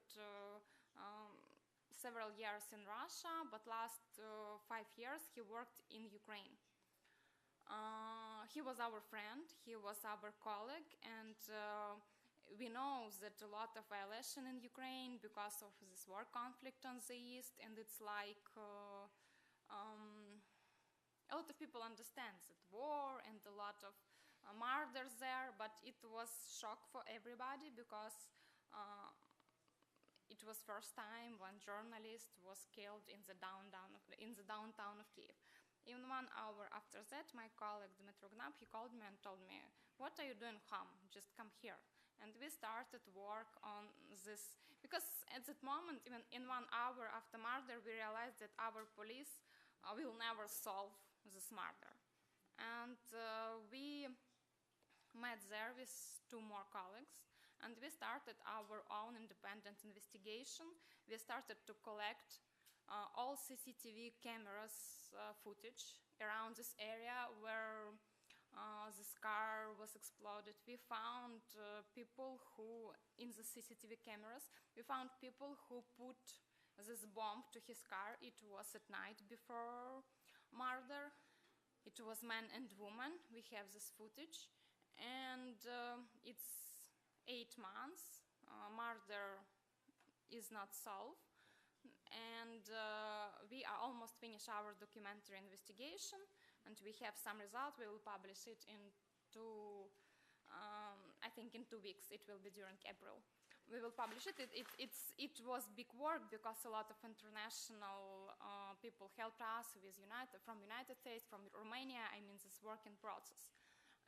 several years in Russia, but last 5 years he worked in Ukraine. He was our friend, he was our colleague, and we know that a lot of violation in Ukraine because of this war conflict on the east, and it's like a lot of people understand that war and a lot of murders there, but it was shock for everybody, because it was first time one journalist was killed in the downtown of Kiev. Even 1 hour after that, my colleague Dmitry Gnab, he called me and told me, "What are you doing home? Just come here." And we started work on this, because at that moment, even in 1 hour after murder, we realized that our police will never solve this murder. And we met there with 2 more colleagues, and we started our own independent investigation. We started to collect all CCTV cameras footage around this area where this car was exploded. We found people who, in the CCTV cameras, we found people who put this bomb to his car. It was at night before murder. It was man and woman. We have this footage. And it's 8 months. Murder is not solved. And we are almost finished our documentary investigation, and we have some results. We will publish it in I think in 2 weeks. It will be during April. We will publish it. It was big work, because a lot of international people helped us with from United States, from Romania. I mean, this work in process.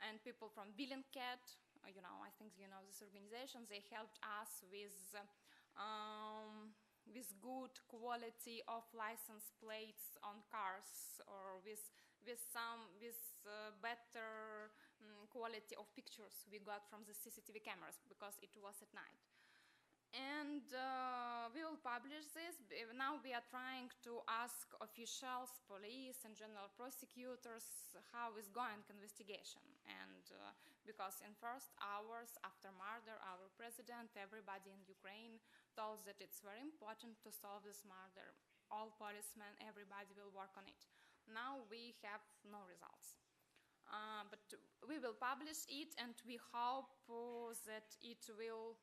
And people from Bellingcat, I think you know this organization, they helped us with good quality of license plates on cars, or with better quality of pictures we got from the CCTV cameras, because it was at night. And we will publish this. Now we are trying to ask officials, police and general prosecutors how is going investigation. And because in first hours after murder, our president, everybody in Ukraine told that it's very important to solve this murder. All policemen, everybody will work on it. Now we have no results. But we will publish it, and we hope that it will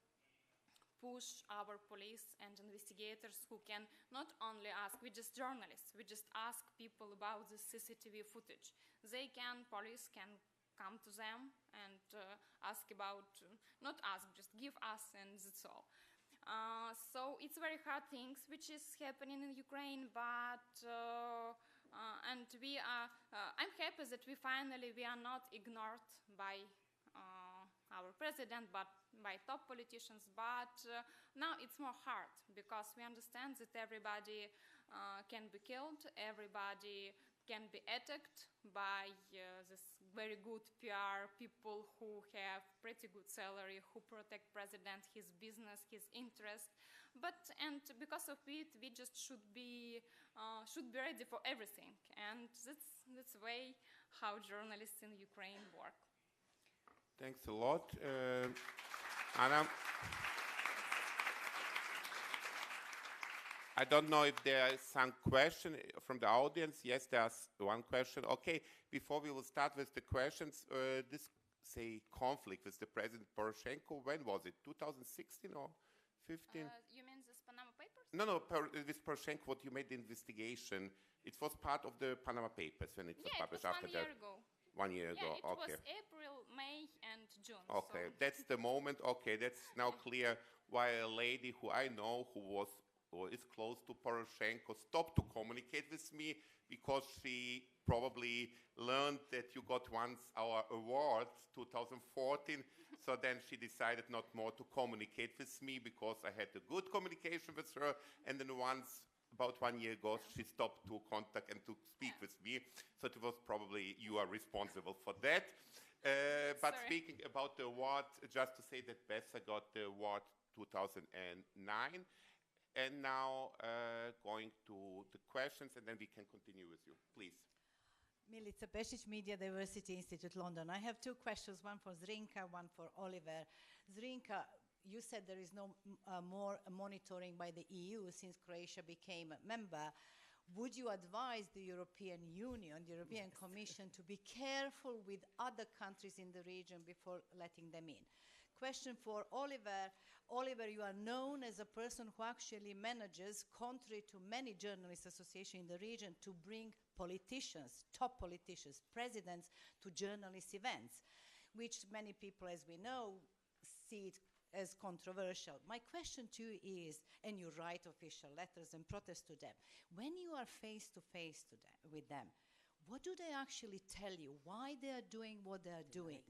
push our police and investigators who can not only ask, we just journalists, we just ask people about the CCTV footage. Police can come to them and ask about, not ask, just give us, and that's all. So it's very hard things which is happening in Ukraine, but and I'm happy that we are not ignored by our president, but by top politicians. But now it's more hard because we understand that everybody can be killed, everybody can be attacked by this very good PR people who have pretty good salary, who protect president, his business, his interest. And because of it, we just should be ready for everything. And that's the way how journalists in Ukraine work. Thanks a lot, Anna. I don't know if there is some question from the audience. Yes, there's one question. Okay, before we will start with the questions, this, say, conflict with the President Poroshenko, when was it? 2016 or 15? You mean this Panama Papers? No, with Poroshenko, what you made the investigation, it was part of the Panama Papers when it was published after that. 1 year ago. 1 year ago, it okay. was April, May, and June. Okay, so. that's the moment. Okay, that's now clear why a lady who I know who is close to Poroshenko stopped to communicate with me, because she probably learned that you got once our award, 2014. So then she decided not more to communicate with me because I had a good communication with her. And then once, about 1 year ago, she stopped to contact and to speak with me. So it was probably you are responsible for that. But speaking about the award, just to say that Bessa got the award 2009. And now going to the questions, and then we can continue with you. Please. Milica Pešić, Media Diversity Institute, London. I have two questions, one for Zrinka, one for Oliver. Zrinka, you said there is no more monitoring by the EU since Croatia became a member. Would you advise the European Union, the European Commission, to be careful with other countries in the region before letting them in? Question for Oliver. Oliver, you are known as a person who actually manages, contrary to many journalist associations in the region, to bring politicians, top politicians, presidents to journalist events, which many people, as we know, see it as controversial. My question to you is, and you write official letters and protest to them, when you are face to face with them, what do they actually tell you? Why they are doing what they are doing?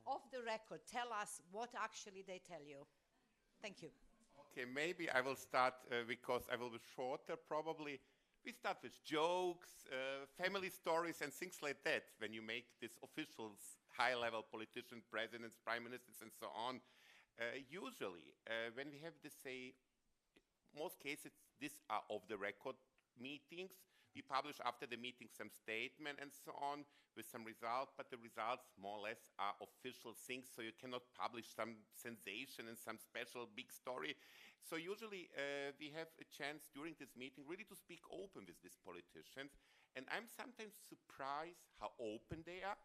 Off the record, tell us what actually they tell you. Thank you. Okay, maybe I will start because I will be shorter probably. We start with jokes, family stories and things like that when you make these officials, high-level politicians, presidents, prime ministers and so on. Usually, when we have this, say, most cases, these are off-the-record meetings. We publish after the meeting some statement and so on with some result, but the results more or less are official things, so you cannot publish some sensation and some special big story. So usually we have a chance during this meeting really to speak open with these politicians, and I'm sometimes surprised how open they are,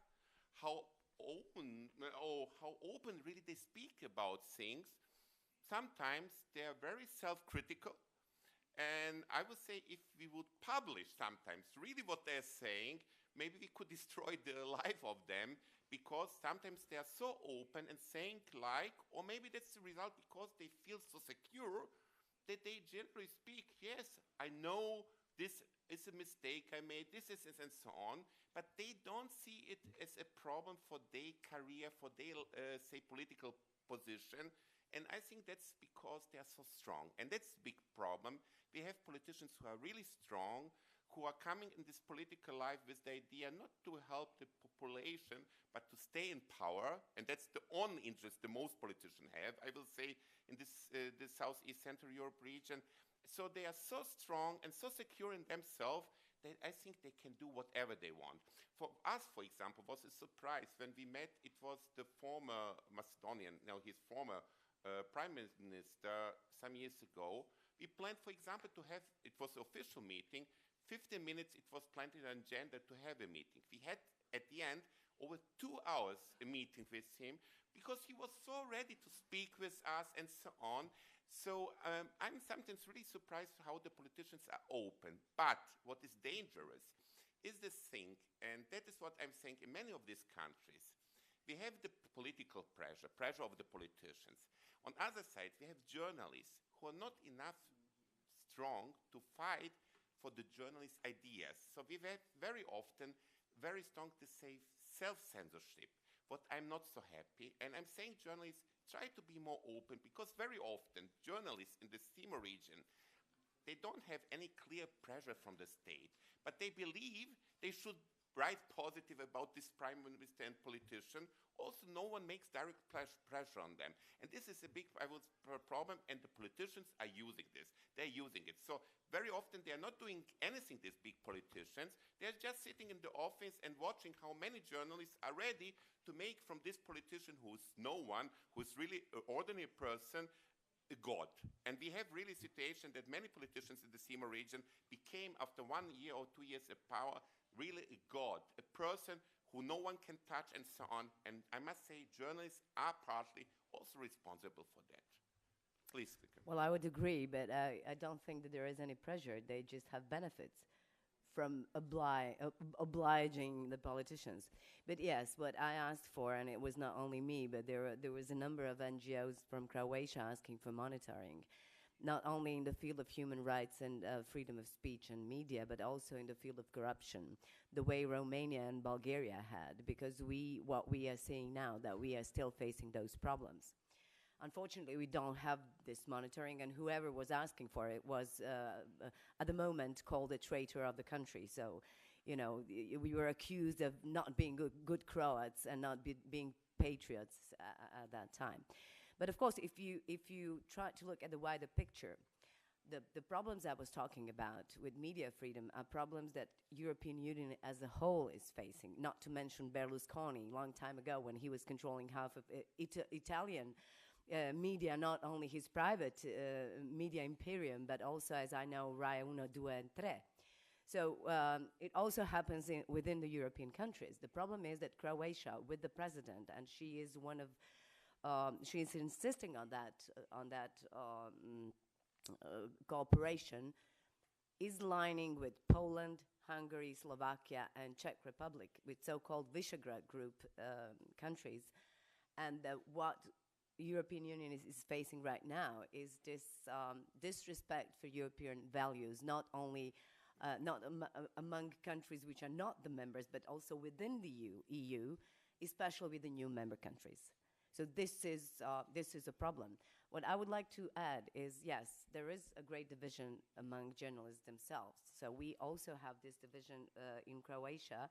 how open really they speak about things. Sometimes they are very self-critical. And I would say if we would publish sometimes really what they're saying, maybe we could destroy the life of them, because sometimes they are so open and saying like, or maybe that's the result because they feel so secure that they generally speak, yes, I know this is a mistake I made, this is and so on, but they don't see it as a problem for their career, for their, say, political position. And I think that's because they are so strong. And that's a big problem. We have politicians who are really strong, who are coming in this political life with the idea not to help the population, but to stay in power. And that's the only interest the most politicians have, I will say, in this Southeast Central Europe region. So they are so strong and so secure in themselves that I think they can do whatever they want. For us, for example, was a surprise. When we met, it was the former Macedonian, now his former Prime Minister some years ago. We planned, for example, to have, it was an official meeting, 15 minutes it was planned in an agenda to have a meeting. We had, at the end, over 2 hours a meeting with him because he was so ready to speak with us and so on. So I'm sometimes really surprised how the politicians are open. But what is dangerous is this thing, and that is what I'm saying in many of these countries. We have the political pressure of the politicians. On the other side, we have journalists who are not enough strong to fight for the journalists' ideas. So we have very often very strong to say self-censorship, what I'm not so happy. And I'm saying journalists try to be more open because very often journalists in the SEEMO region, they don't have any clear pressure from the state, but they believe they should write positive about this prime minister and politician. Also, no one makes direct pressure on them. And this is a big problem, and the politicians are using this. They're using it. So very often they're not doing anything, these big politicians. They're just sitting in the office and watching how many journalists are ready to make from this politician who's no one, who's really an ordinary person, a god. And we have really a situation that many politicians in the SEEMO region became, after 1 year or 2 years of power, really a god, a person who no one can touch and so on. And I must say journalists are partly also responsible for that. Please. Well, I would agree, but I don't think that there is any pressure. They just have benefits from obliging the politicians. But yes, what I asked for, and it was not only me, but there was a number of NGOs from Croatia asking for monitoring, not only in the field of human rights and freedom of speech and media, but also in the field of corruption, the way Romania and Bulgaria had, because what we are seeing now, that we are still facing those problems. Unfortunately, we don't have this monitoring, and whoever was asking for it was, at the moment, called a traitor of the country. So, you know, we were accused of not being good Croats and not being patriots at that time. But of course, if you try to look at the wider picture, the problems I was talking about with media freedom are problems that European Union as a whole is facing, not to mention Berlusconi, a long time ago when he was controlling half of Italian media, not only his private media imperium, but also, as I know, Rai 1, 2, and 3. So it also happens within the European countries. The problem is that Croatia, with the president, and she is one of she is insisting on that cooperation, is lining with Poland, Hungary, Slovakia, and Czech Republic, with so-called Visegrad Group countries. And what European Union is facing right now is this disrespect for European values, not only among countries which are not the members, but also within the EU, especially with the new member countries. So this is a problem. What I would like to add is, yes, there is a great division among journalists themselves. So we also have this division in Croatia,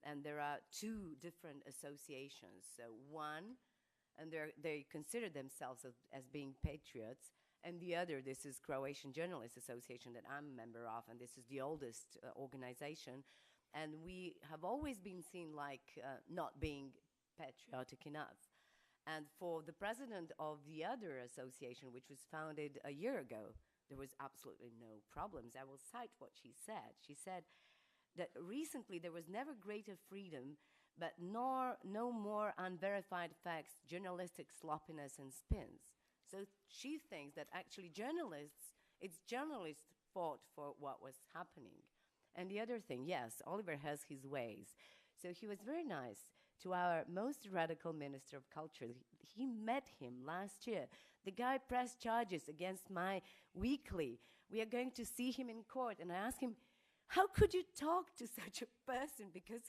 and there are two different associations. So one, and they consider themselves as being patriots, and the other, this is Croatian Journalists Association that I'm a member of, and this is the oldest organization, and we have always been seen like not being patriotic enough. And for the president of the other association, which was founded a year ago, there was absolutely no problems. I will cite what she said. She said that recently there was never greater freedom, but no more unverified facts, journalistic sloppiness and spins. So she thinks that actually it's journalists' fault for what was happening. And the other thing, yes, Oliver has his ways. So he was very nice to our most radical Minister of Culture. He met him last year. The guy pressed charges against my weekly. We are going to see him in court. And I asked him, how could you talk to such a person? Because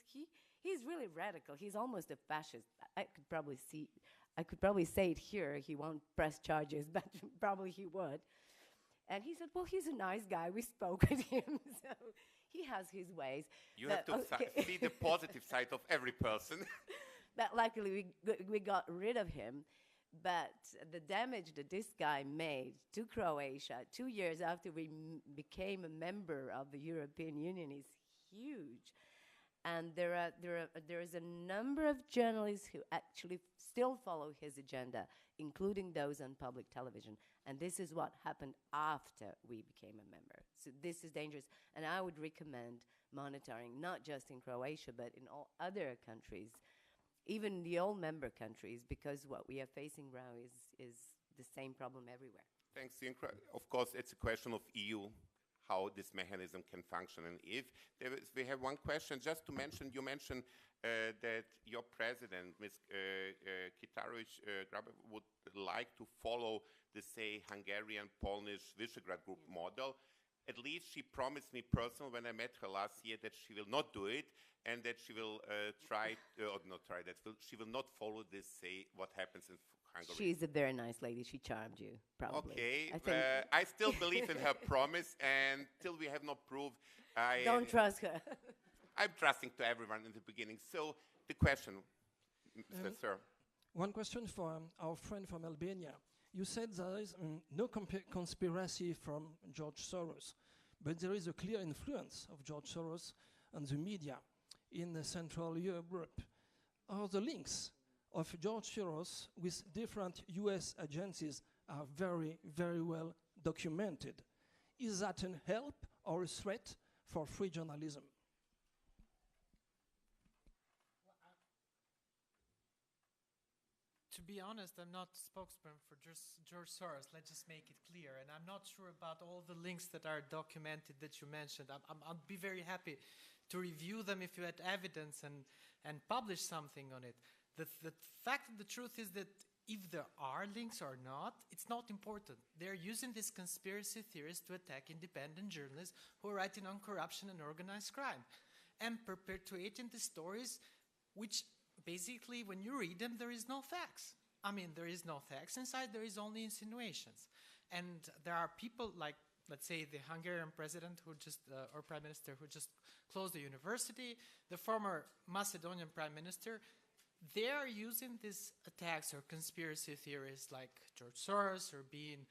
he's really radical. He's almost a fascist. I could probably say it here. He won't press charges, but probably he would. And he said, well, he's a nice guy. We spoke with him. So he has his ways. You have to see the positive side of every person. But luckily, we got rid of him. But the damage that this guy made to Croatia 2 years after we became a member of the European Union is huge. And there is a number of journalists who actually still follow his agenda, including those on public television. And this is what happened after we became a member. So this is dangerous. And I would recommend monitoring, not just in Croatia, but in all other countries even the old member countries, because what we are facing now is the same problem everywhere. Thanks, Zinka. Of course, it's a question of EU, how this mechanism can function. And if we have one question, just to mention, you mentioned that your president, Ms. Kitarović-Grabar, would like to follow the, say, Hungarian, Polish, Visegrad Group model. At least she promised me personally when I met her last year that she will not do it and that she will she will not follow this, say, what happens in Hungary. She's a very nice lady. She charmed you, probably. Okay, I still believe in her promise, and till we have no proof, don't trust her. I'm trusting to everyone in the beginning. So the question, Mr. Sir. One question for our friend from Albania. You said there is no conspiracy from George Soros, but there is a clear influence of George Soros on the media in Central Europe. Are the links of George Soros with different US agencies are very, very well documented? Is that a help or a threat for free journalism? To be honest, I'm not spokesman for George Soros. Let's just make it clear. And I'm not sure about all the links that are documented that you mentioned. I'll be very happy to review them if you had evidence and publish something on it. The fact of the truth is that if there are links or not, it's not important. They're using these conspiracy theories to attack independent journalists who are writing on corruption and organized crime and perpetuating the stories which basically, when you read them, there is no facts. I mean, there is no facts inside, there is only insinuations. And there are people like, let's say, the Hungarian president who just, or prime minister who just closed the university, the former Macedonian prime minister. They are using these attacks or conspiracy theories like George Soros or being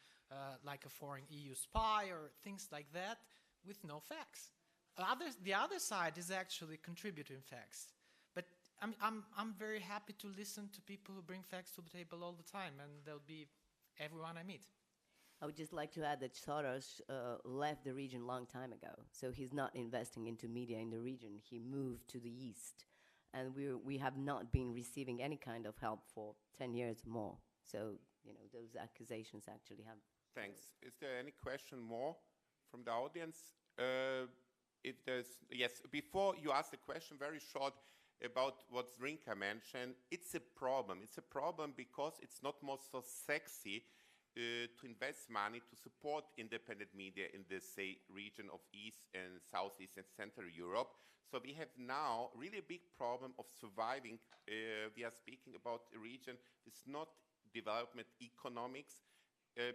like a foreign EU spy or things like that with no facts. The other side is actually contributing facts. But I'm very happy to listen to people who bring facts to the table all the time, and they'll be everyone I meet. I would just like to add that Soros left the region a long time ago, so he's not investing into media in the region. He moved to the east, and we have not been receiving any kind of help for 10 years or more. So, you know, those accusations actually have... Thanks. Is there any question more from the audience? If there's... Yes, before you ask the question, very short, about what Zrinka mentioned, it's a problem. It's a problem because it's not more so sexy to invest money to support independent media in this, say, region of East and Southeast and Central Europe. So we have now really a big problem of surviving. We are speaking about a region with not development economics,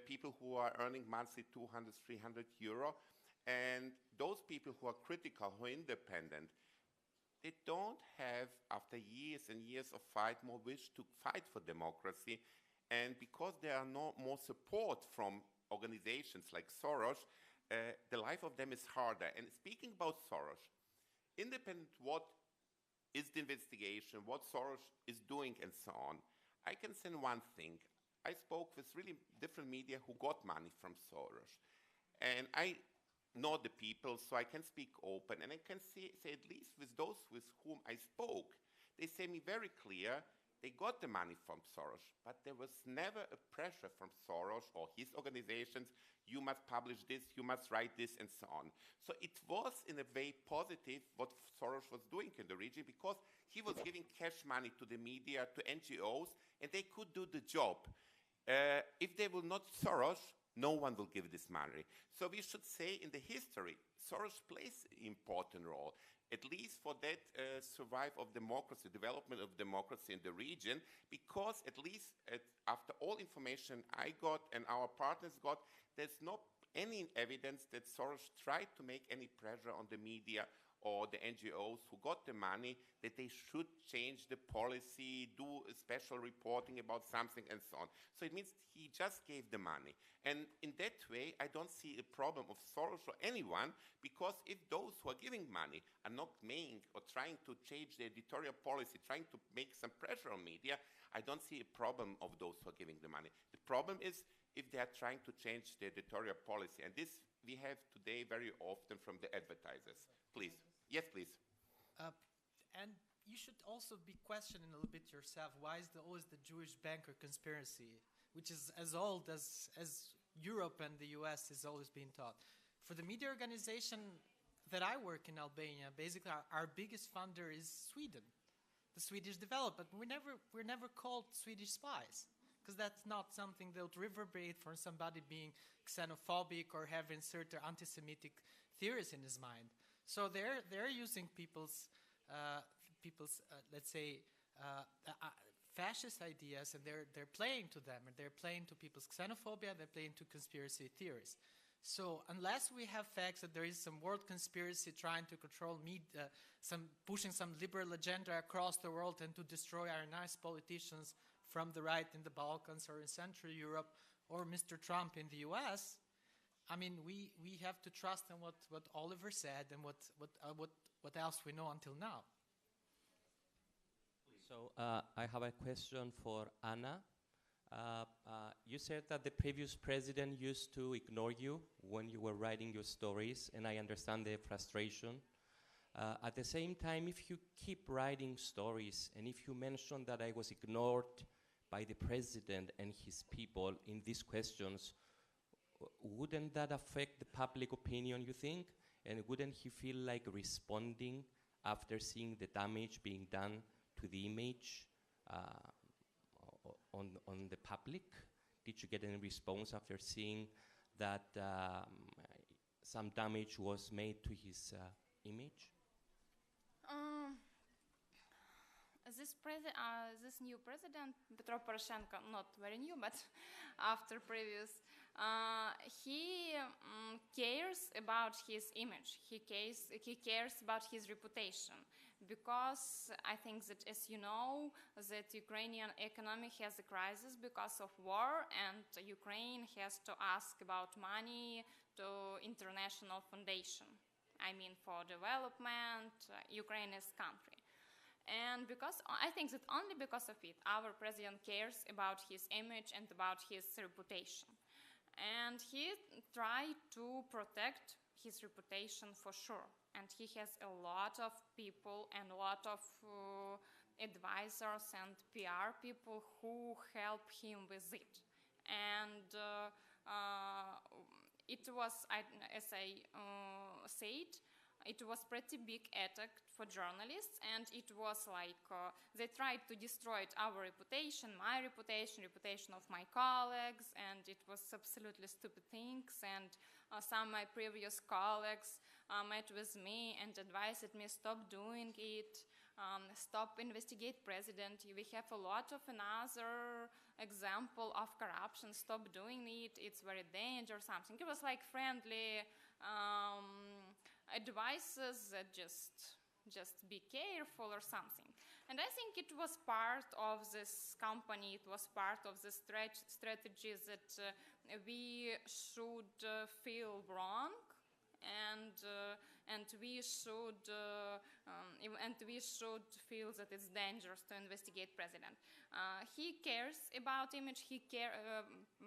people who are earning monthly 200, 300 euro. And those people who are critical, who are independent, they don't have, after years and years of fight, more wish to fight for democracy. And because there are no more support from organizations like Soros, the life of them is harder. And speaking about Soros, independent what is the investigation, what Soros is doing and so on, I can say one thing. I spoke with really different media who got money from Soros. And I know the people, so I can speak open, and I can say at least with those with whom I spoke, they say me very clear, they got the money from Soros, but there was never a pressure from Soros or his organizations, you must publish this, you must write this, and so on. So it was in a way positive what Soros was doing in the region, because he was giving cash money to the media, to NGOs, and they could do the job. If they will not Soros, no one will give this money. So we should say in the history, Soros plays an important role, at least for that survival of democracy, development of democracy in the region, because at least after all information I got and our partners got, there's not any evidence that Soros tried to make any pressure on the media or the NGOs who got the money that they should change the policy, do a special reporting about something and so on. So it means he just gave the money. And in that way, I don't see a problem of Soros or anyone, because if those who are giving money are not making or trying to change the editorial policy, trying to make some pressure on media, I don't see a problem of those who are giving the money. The problem is if they are trying to change the editorial policy. And this we have today very often from the advertisers. Please. Yes, please. And you should also be questioning a little bit yourself. Why is always the Jewish banker conspiracy, which is as old as Europe and the US is always being taught? For the media organization that I work in Albania, basically our biggest funder is Sweden, the Swedish development. We're never called Swedish spies, because that's not something that would reverberate from somebody being xenophobic or having certain anti-Semitic theories in his mind. So they're using people's let's say, fascist ideas, and they're playing to them, and they're playing to people's xenophobia, they're playing to conspiracy theories. So unless we have facts that there is some world conspiracy trying to control media, pushing some liberal agenda across the world and to destroy our nice politicians from the right in the Balkans or in Central Europe, or Mr. Trump in the US, I mean, we have to trust in what Oliver said and what else we know until now. So I have a question for Anna. You said that the previous president used to ignore you when you were writing your stories, and I understand the frustration. At the same time, if you keep writing stories, and if you mention that I was ignored by the president and his people in these questions, wouldn't that affect the public opinion, you think? And wouldn't he feel like responding after seeing the damage being done to the image on the public? Did you get any response after seeing that some damage was made to his image? This new president, Petro Poroshenko, not very new, but after previous, he cares about his image. He cares about his reputation, because I think that, as you know, that Ukrainian economy has a crisis because of war, and Ukraine has to ask about money to international foundation. I mean, for development, Ukraine's country. And because I think that only because of it, our president cares about his image and about his reputation. And he tried to protect his reputation for sure. And he has a lot of people and a lot of advisors and PR people who help him with it. And it was, as I said, it was pretty big attack for journalists, and it was like they tried to destroy our reputation, my reputation, reputation of my colleagues, and it was absolutely stupid things. And some of my previous colleagues met with me and advised me, stop doing it, stop investigate president. We have a lot of another example of corruption, stop doing it, it's very dangerous, something. It was like friendly advices that just be careful or something. And I think it was part of this company, it was part of the strategy that we should feel wrong, and we should feel that it's dangerous to investigate president. He cares about image.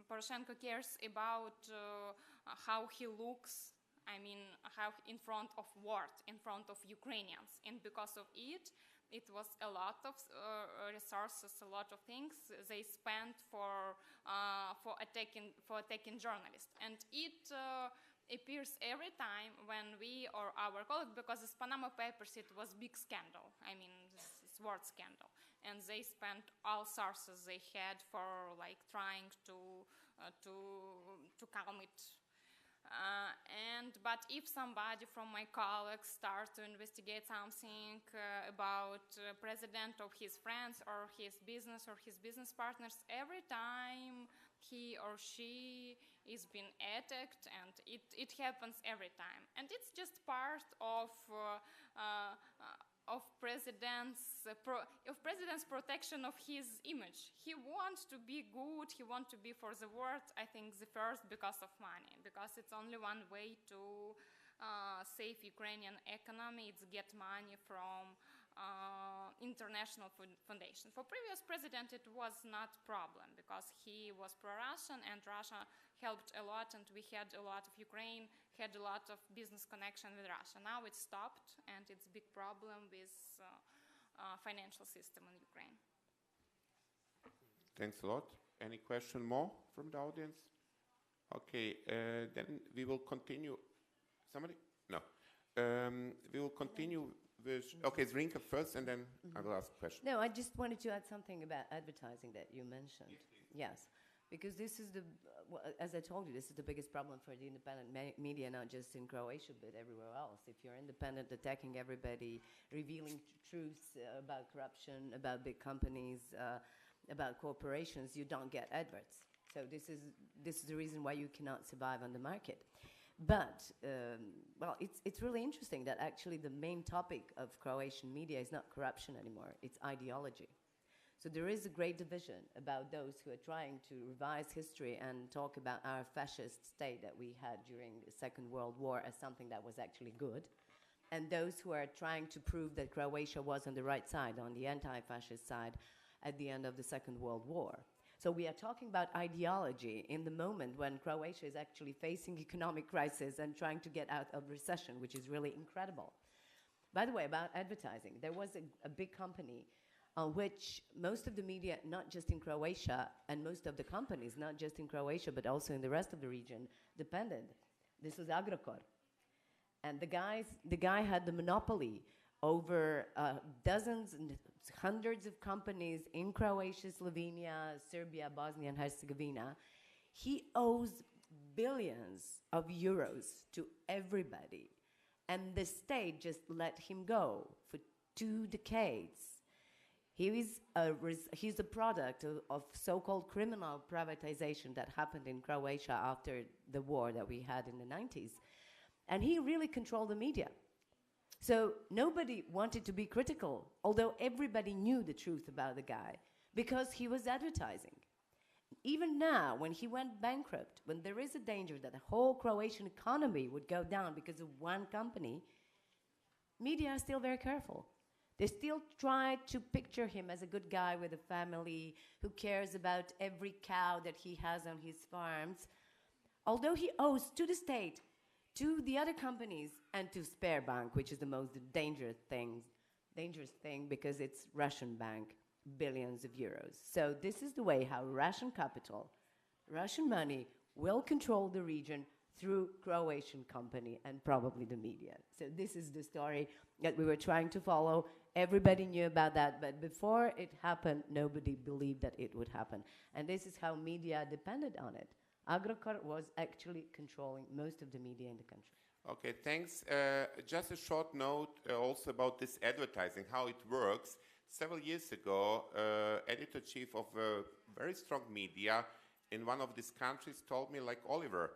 Poroshenko cares about how he looks. I mean, how in front of world, in front of Ukrainians, and because of it was a lot of resources, a lot of things they spent for attacking journalists, and it appears every time when we or our colleagues, because this Panama Papers, it was big scandal. I mean, this word scandal, and they spent all sources they had for like trying to calm it. But if somebody from my colleagues starts to investigate something about president of his friends or his business partners, every time he or she is being attacked, and it happens every time. And it's just part of president's protection of his image. He wants to be good, he wants to be for the world, I think the first because of money, because it's only one way to save Ukrainian economy, it's get money from international foundation. For previous president it was not problem, because he was pro-Russian and Russia helped a lot, and we had a lot of Ukraine had a lot of business connection with Russia. Now it stopped, and it's a big problem with financial system in Ukraine. Thanks a lot. Any question more from the audience? Okay, then we will continue. Somebody? No. We will continue with, okay, Zrinka first, and then I will ask a question. No, I just wanted to add something about advertising that you mentioned. Yes, because this is well, as I told you, this is the biggest problem for the independent media, not just in Croatia, but everywhere else. If you're independent, attacking everybody, revealing truths about corruption, about big companies, about corporations, you don't get adverts. So this is the reason why you cannot survive on the market. But, well, it's really interesting that actually the main topic of Croatian media is not corruption anymore, it's ideology. So there is a great division about those who are trying to revise history and talk about our fascist state that we had during the Second World War as something that was actually good, and those who are trying to prove that Croatia was on the right side, on the anti-fascist side, at the end of the Second World War. So we are talking about ideology in the moment when Croatia is actually facing economic crisis and trying to get out of recession, which is really incredible. By the way, about advertising, there was a big company on which most of the media, not just in Croatia, and most of the companies, not just in Croatia, but also in the rest of the region, depended. This was Agrokor. And the guy had the monopoly over dozens and hundreds of companies in Croatia, Slovenia, Serbia, Bosnia and Herzegovina. He owes billions of euros to everybody. And the state just let him go for 2 decades. He's a product of so-called criminal privatization that happened in Croatia after the war that we had in the 90s. And he really controlled the media. So nobody wanted to be critical, although everybody knew the truth about the guy, because he was advertising. Even now, when he went bankrupt, when there is a danger that the whole Croatian economy would go down because of one company, media are still very careful. They still try to picture him as a good guy with a family who cares about every cow that he has on his farms, although he owes to the state, to the other companies, and to Sberbank, which is the most dangerous thing because it's Russian bank, billions of euros. So this is the way how Russian capital, Russian money will control the region through Croatian company and probably the media. So this is the story that we were trying to follow. Everybody knew about that, but before it happened, nobody believed that it would happen. And this is how media depended on it. Agrokor was actually controlling most of the media in the country. Okay, thanks. Just a short note also about this advertising, how it works. Several years ago, editor-chief of a very strong media in one of these countries told me, like Oliver,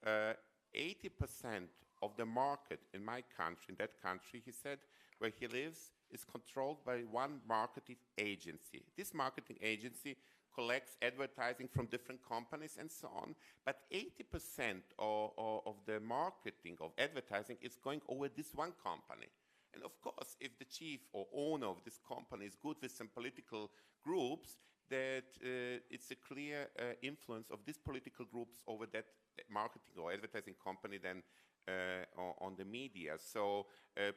80% of the market in my country, in that country, he said, where he lives, is controlled by one marketing agency. This marketing agency collects advertising from different companies and so on, but 80% of the marketing of advertising is going over this one company. And of course, if the chief or owner of this company is good with some political groups, that it's a clear influence of these political groups over that marketing or advertising company then on the media. So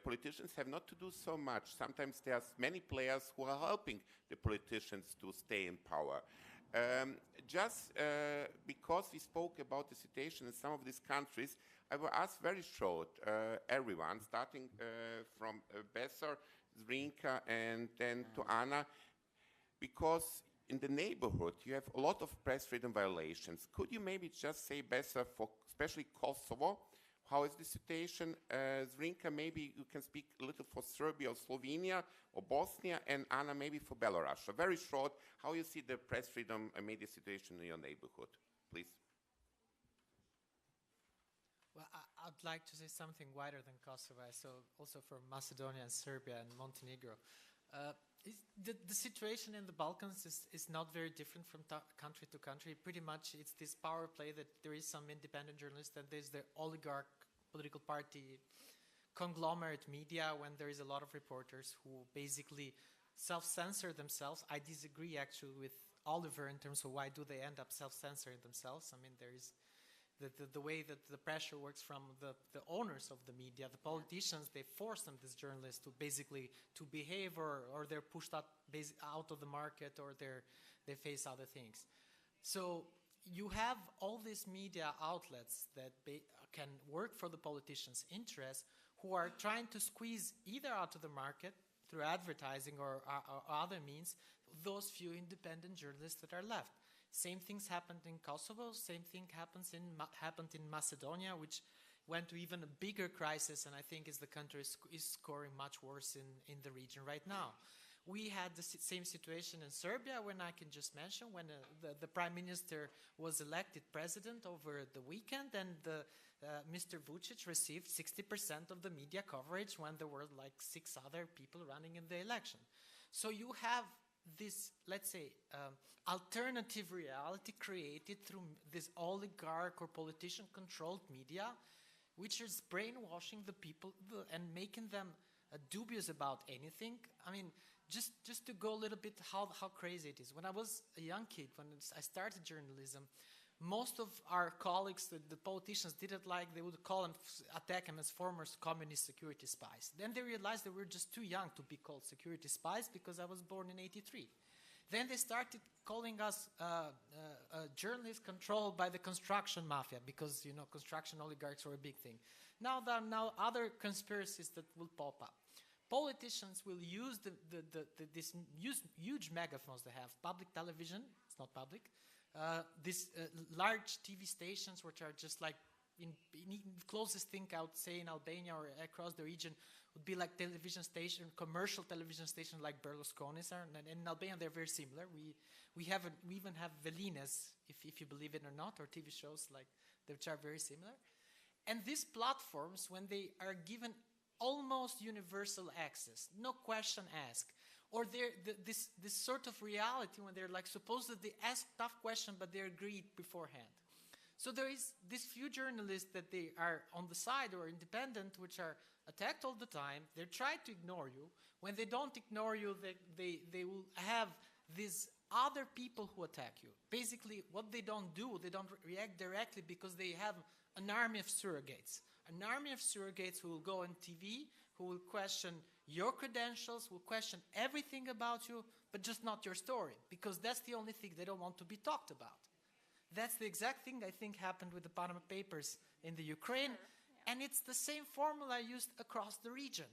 politicians have not to do so much. Sometimes there's many players who are helping the politicians to stay in power. Just because we spoke about the situation in some of these countries, I will ask very short everyone, starting from Besser, Zrinka, and then to Anna, because in the neighborhood you have a lot of press freedom violations. Could you maybe just say, Besser, for especially Kosovo, how is the situation? Zrinka, maybe you can speak a little for Serbia or Slovenia or Bosnia, and Anna, maybe for Belarus. So very short, how you see the press freedom and media situation in your neighborhood, please. Well, I'd like to say something wider than Kosovo, so also for Macedonia and Serbia and Montenegro. The situation in the Balkans is not very different from country to country. Pretty much it's this power play that there is some independent journalists, and there's the oligarch political party conglomerate media when there is a lot of reporters who basically self-censor themselves. I disagree actually with Oliver in terms of why do they end up self-censoring themselves. I mean, there is the way that the pressure works from the owners of the media, the politicians, they force them, these journalists, to basically to behave, or they're pushed out of the market, or they face other things. So you have all these media outlets that can work for the politicians' interests, who are trying to squeeze either out of the market through advertising or other means those few independent journalists that are left. Same things happened in Kosovo, same thing happened in Macedonia, which went to even a bigger crisis, and I think the country is scoring much worse in the region right now. We had the same situation in Serbia, when I can just mention, when the prime minister was elected president over the weekend, and Mr. Vučić received 60% of the media coverage when there were like 6 other people running in the election. So you have this, let's say, alternative reality created through this oligarch or politician-controlled media, which is brainwashing the people and making them dubious about anything. I mean, just to go a little bit how crazy it is. When I was a young kid, when I started journalism, most of our colleagues, the politicians, didn't like, they would attack them as former communist security spies. Then they realized they were just too young to be called security spies, because I was born in '83. Then they started calling us journalists controlled by the construction mafia, because, you know, construction oligarchs were a big thing. Now there are other conspiracies that will pop up. Politicians will use these huge megaphones they have, public television, it's not public, these large TV stations, which are just like, in closest thing I would say in Albania or across the region would be like television station, commercial television station like Berlusconi's are, and in Albania they're very similar. We even have velinas, if you believe it or not, or TV shows like which are very similar. And these platforms, when they are given almost universal access, no question asked, or this sort of reality when they're like supposedly ask tough questions, but they're agreed beforehand. So there is these few journalists that they are on the side or independent, which are attacked all the time. They try to ignore you. When they don't ignore you, they will have these other people who attack you. Basically, what they don't do, they don't react directly, because they have an army of surrogates. An army of surrogates who will go on TV, who will question your credentials, will question everything about you, but just not your story, because that's the only thing they don't want to be talked about. That's the exact thing I think happened with the Panama Papers in the Ukraine, and it's the same formula used across the region.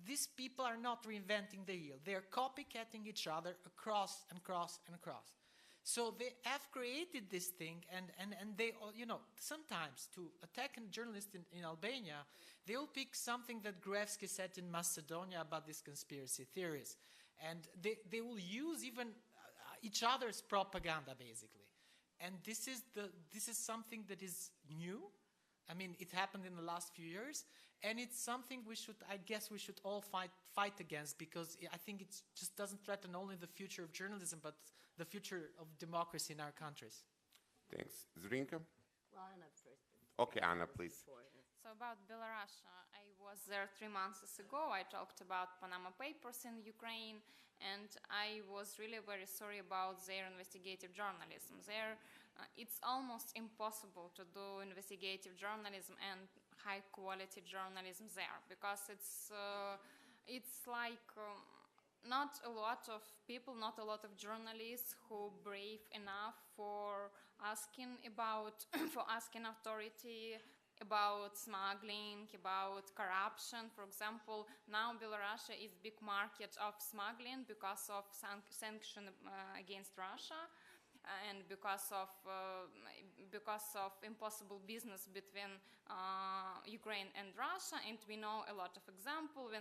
These people are not reinventing the wheel. They're copycatting each other across and across and across. So they have created this thing, and they, you know, sometimes to attack a journalist in Albania, they will pick something that Gruevski said in Macedonia about these conspiracy theories. And they will use even each other's propaganda, basically. And this is something that is new. I mean, it happened in the last few years, and it's something I guess we should all fight against, because I think it just doesn't threaten only the future of journalism, but the future of democracy in our countries. Thanks. Zrinka? Well, Anna first. Okay, Anna, please. So about Belarus, I was there 3 months ago. I talked about Panama Papers in Ukraine, and I was really very sorry about their investigative journalism. There, it's almost impossible to do investigative journalism and high-quality journalism there, because it's like not a lot of people, not a lot of journalists who brave enough for asking about, for asking authority about smuggling, about corruption. For example, now Belarus is a big market of smuggling because of sanction against Russia, and because of impossible business between Ukraine and Russia. And we know a lot of examples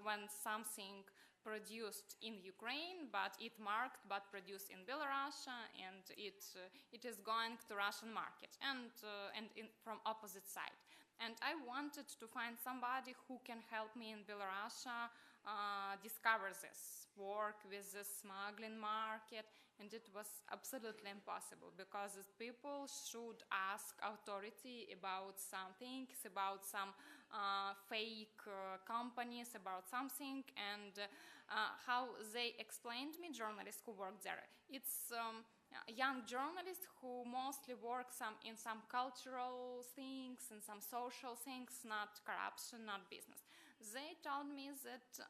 when something produced in Ukraine, but it marked, but produced in Belarus, and it is going to Russian market, and from opposite side. And I wanted to find somebody who can help me in Belarus discover this, work with the smuggling market, and it was absolutely impossible, because people should ask authority about some things, about some fake companies, about something, and how they explained me, journalists who work there. It's young journalists who mostly work in some cultural things and some social things, not corruption, not business. They told me that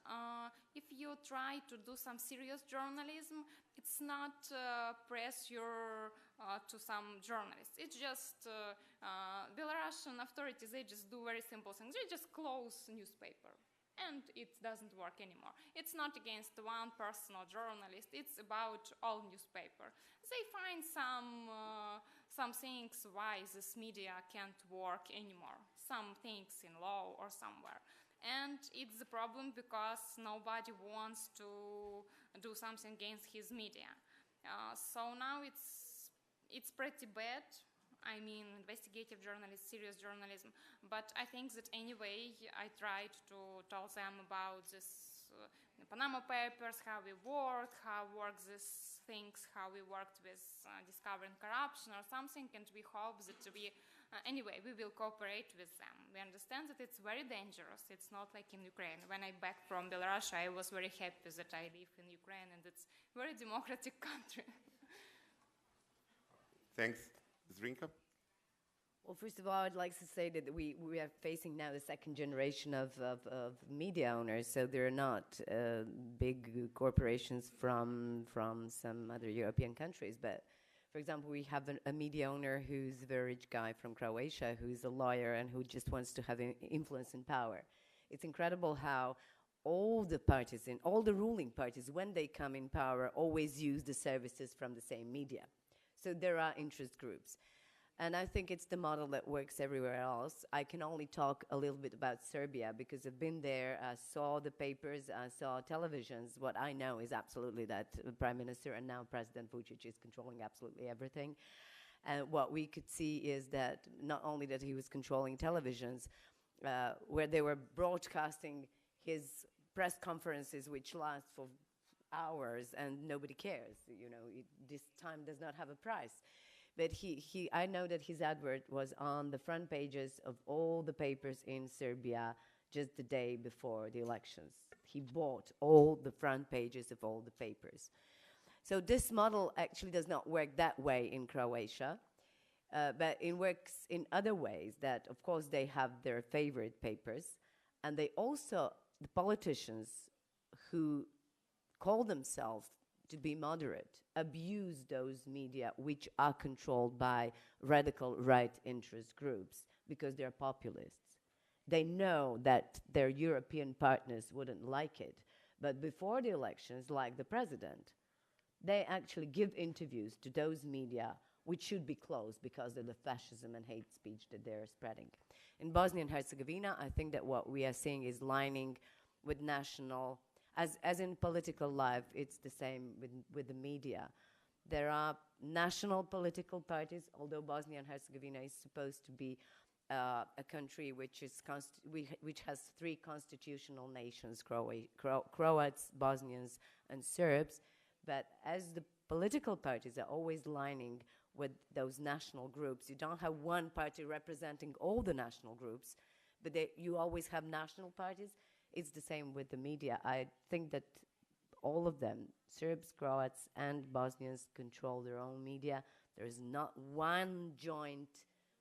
if you try to do some serious journalism, it's not pressure to some journalists. It's just Belarusian authorities, they just do very simple things. They just close newspaper. And it doesn't work anymore. It's not against one personal journalist. It's about all newspaper. They find some things why this media can't work anymore. Some things in law or somewhere. And it's the problem because nobody wants to do something against his media. So now it's pretty bad. I mean, investigative journalism, serious journalism. But I think that anyway, I tried to tell them about this Panama Papers, how we worked these things, how we worked with discovering corruption or something, and we hope that anyway, we will cooperate with them. We understand that it's very dangerous. It's not like in Ukraine. When I back from Belarus, I was very happy that I live in Ukraine, and it's a very democratic country. Thanks. Zrinka? Well, first of all, I'd like to say that we are facing now the second generation of media owners, so they're not big corporations from some other European countries. But, for example, we have a media owner who's a very rich guy from Croatia, who's a lawyer and who just wants to have influence and power. It's incredible how all the parties, all the ruling parties, when they come in power, always use the services from the same media. So there are interest groups. And I think it's the model that works everywhere else. I can only talk a little bit about Serbia because I've been there, I saw the papers, I saw televisions. What I know is absolutely that the Prime Minister and now President Vučić is controlling absolutely everything. And what we could see is that not only that he was controlling televisions, where they were broadcasting his press conferences, which last for hours and nobody cares. You know, this time does not have a price. But I know that his advert was on the front pages of all the papers in Serbia just the day before the elections. He bought all the front pages of all the papers. So this model actually does not work that way in Croatia, but it works in other ways that, of course, they have their favorite papers, and they also, the politicians who call themselves to be moderate, abuse those media which are controlled by radical right interest groups because they're populists. They know that their European partners wouldn't like it, but before the elections, like the president, they actually give interviews to those media which should be closed because of the fascism and hate speech that they're spreading. In Bosnia and Herzegovina, I think that what we are seeing is lining with national. As in political life, it's the same with the media. There are national political parties, although Bosnia and Herzegovina is supposed to be a country which has three constitutional nations, Croats, Bosnians, and Serbs. But as the political parties are always lining with those national groups, you don't have one party representing all the national groups, but you always have national parties. It's the same with the media. I think that all of them, Serbs, Croats, and Bosnians, control their own media. There is not one joint,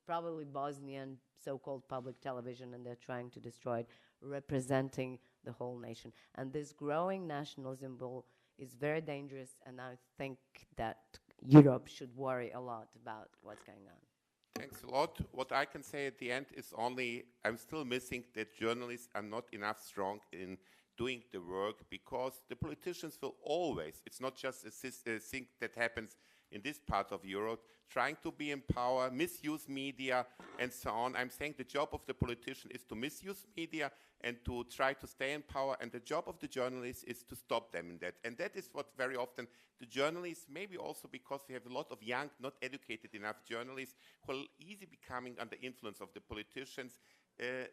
probably Bosnian so-called public television, and they're trying to destroy it, representing the whole nation. And this growing nationalism is very dangerous, and I think that Europe should worry a lot about what's going on. Thanks a lot. What I can say at the end is only I'm still missing that journalists are not enough strong in doing the work because the politicians will always, it's not just a thing that happens in this part of Europe, trying to be in power, misuse media, and so on. I'm saying the job of the politician is to misuse media and to try to stay in power, and the job of the journalist is to stop them in that. And that is what very often the journalists, maybe also because we have a lot of young, not educated enough journalists who are easily becoming under influence of the politicians.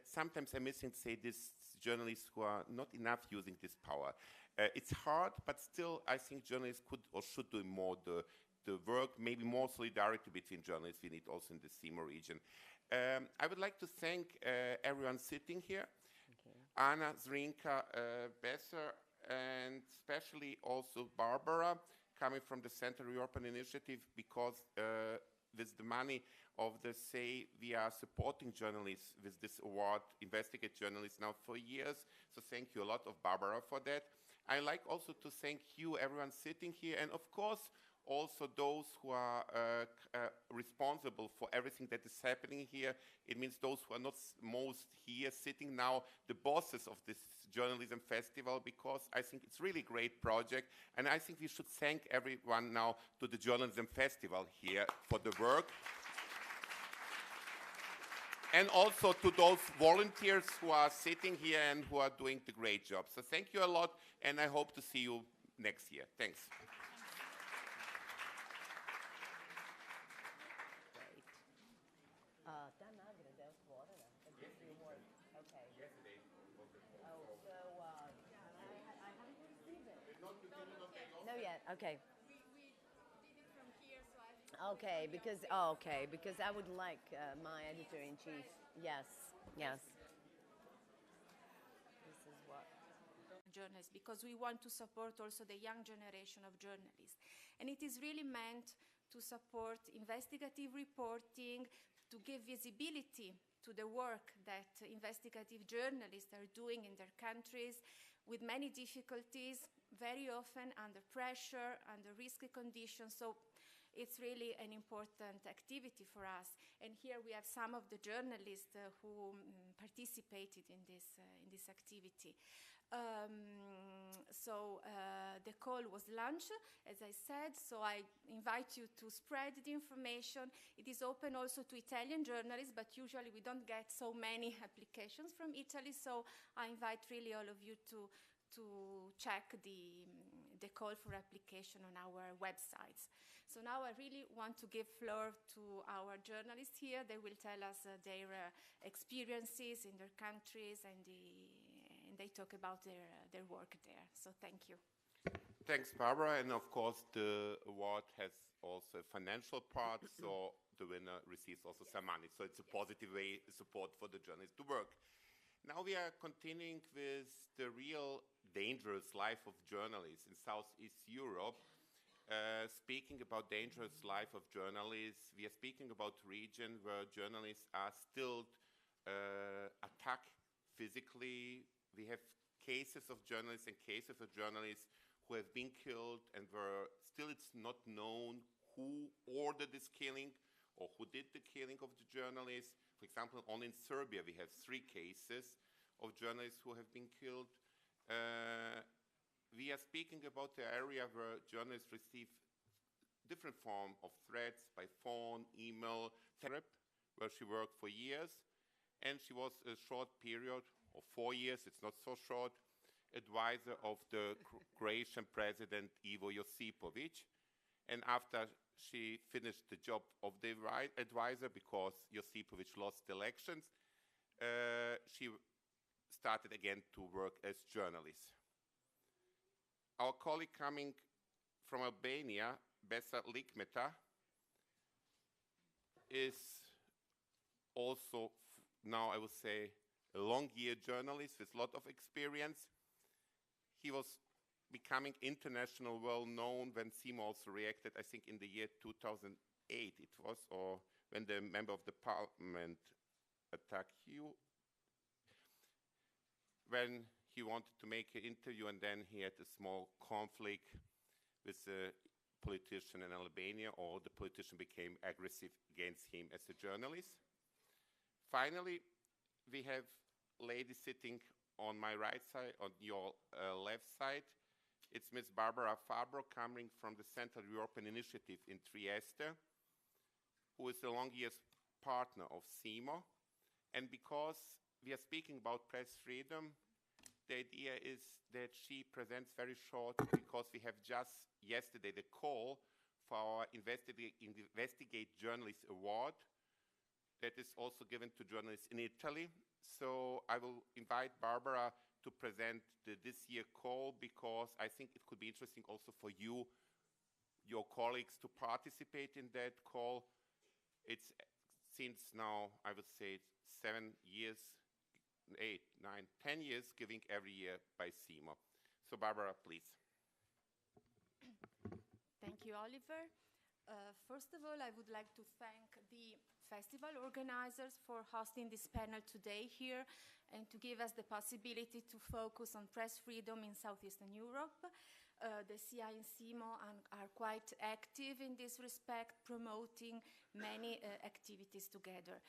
Sometimes I'm missing, say, these journalists who are not enough using this power. It's hard, but still I think journalists could or should do more the work, maybe more solidarity between journalists we need also in the SEEMO region. I would like to thank everyone sitting here. Okay. Anna, Zrinka, Besser, and especially also Barbara coming from the Central European Initiative because with the money of the SEE, we are supporting journalists with this award, investigate journalists now for years. So thank you a lot of Barbara for that. I like also to thank you, everyone sitting here, and of course, also those who are responsible for everything that is happening here. It means those who are not most here sitting now, the bosses of this journalism festival, because I think it's really a great project, and I think we should thank everyone now to the journalism festival here for the work. And also to those volunteers who are sitting here and who are doing the great job. So thank you a lot, and I hope to see you next year. Thanks. No yet. Okay. We did it from here, so I Okay, because I would like my editor-in-chief. Yes. This is what. Journalists, because we want to support also the young generation of journalists. And it is really meant to support investigative reporting, to give visibility to the work that investigative journalists are doing in their countries with many difficulties, very often under pressure, under risky conditions. So it's really an important activity for us. And here we have some of the journalists who participated in this activity. The call was launched, as I said, so I invite you to spread the information. It is open also to Italian journalists, but usually we don't get so many applications from Italy, so I invite really all of you to check the call for application on our websites. So now I really want to give floor to our journalists here. They will tell us their experiences in their countries, and they talk about their work there. So thank you. Thanks, Barbara. And of course, the award has also a financial part, so the winner receives also some money. So it's a positive way support for the journalists to work. Now we are continuing with the real dangerous life of journalists in Southeast Europe. Speaking about dangerous life of journalists, we are speaking about a region where journalists are still attacked physically. We have cases of journalists and cases of journalists who have been killed, and where still it's not known who ordered this killing or who did the killing of the journalists. For example, only in Serbia we have 3 cases of journalists who have been killed. We are speaking about the area where journalists receive different form of threats by phone, email, where she worked for years, and she was a short period, of 4 years, it's not so short, advisor of the Croatian president Ivo Josipovic. And after she finished the job of the advisor, because Josipovic lost the elections, she started again to work as journalist. Our colleague coming from Albania, Besa Likmeta, is also now, I would say, a long-year journalist with a lot of experience. He was becoming international well-known when SEEMO also reacted, I think in the year 2008 it was, or when the member of the parliament attacked you, when he wanted to make an interview, and then he had a small conflict with a politician in Albania, or the politician became aggressive against him as a journalist. Finally, we have lady sitting on my right side, on your left side. It's Ms. Barbara Fabro, coming from the Central European Initiative in Trieste, who is a long years partner of SEEMO. And because we are speaking about press freedom, the idea is that she presents very short, because we have just yesterday the call for our Investigate Journalist Award that is also given to journalists in Italy. So I will invite Barbara to present this year call, because I think it could be interesting also for you, your colleagues, to participate in that call. It's since now, I would say, 7 years, 8, 9, 10 years, giving every year by SEEMO. So Barbara, please. Thank you, Oliver. First of all, I would like to thank the festival organizers for hosting this panel today here and to give us the possibility to focus on press freedom in Southeastern Europe. The CI and SEEMO are quite active in this respect, promoting many activities together.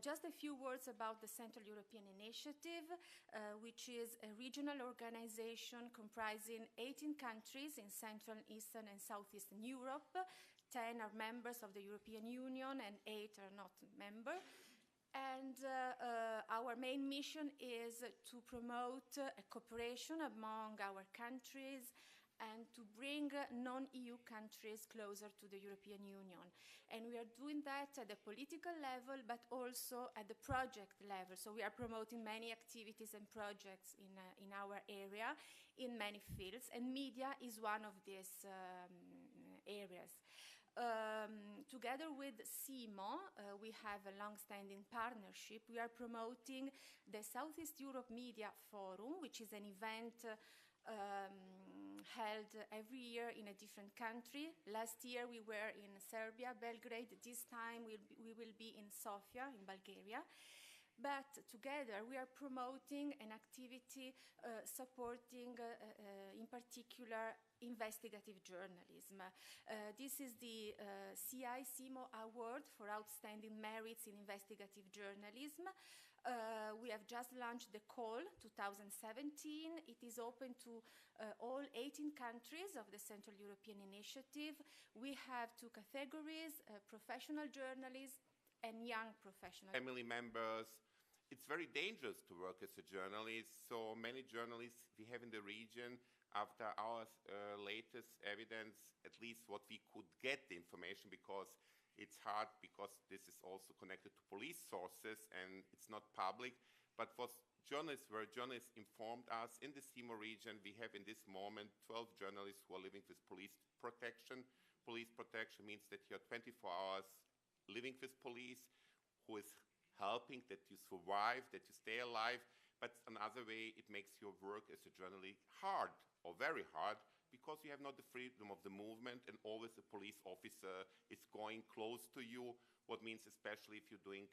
Just a few words about the Central European Initiative, which is a regional organization comprising 18 countries in Central, Eastern, and Southeastern Europe. 10 are members of the European Union and 8 are not members. And our main mission is to promote a cooperation among our countries and to bring non-EU countries closer to the European Union. And we are doing that at the political level, but also at the project level. So we are promoting many activities and projects in our area in many fields, and media is one of these areas. Together with SEEMO, we have a long-standing partnership. We are promoting the Southeast Europe Media Forum, which is an event held every year in a different country. Last year we were in Serbia, Belgrade. This time we will be in Sofia, in Bulgaria. But together we are promoting an activity supporting, in particular, investigative journalism. This is the CI-SEEMO Award for Outstanding Merits in Investigative Journalism. We have just launched the call 2017. It is open to all 18 countries of the Central European Initiative. We have two categories, professional journalists and young professionals. Family members. It's very dangerous to work as a journalist. So many journalists we have in the region, after our latest evidence, at least what we could get the information, because it's hard, because this is also connected to police sources and it's not public. But for journalists, where journalists informed us, in the SEEMO region, we have in this moment 12 journalists who are living with police protection. Police protection means that you're 24 hours living with police, who is helping that you survive, that you stay alive. But another way, it makes your work as a journalist hard, or very hard, because you have not the freedom of the movement, and always a police officer is going close to you, what means especially if you're doing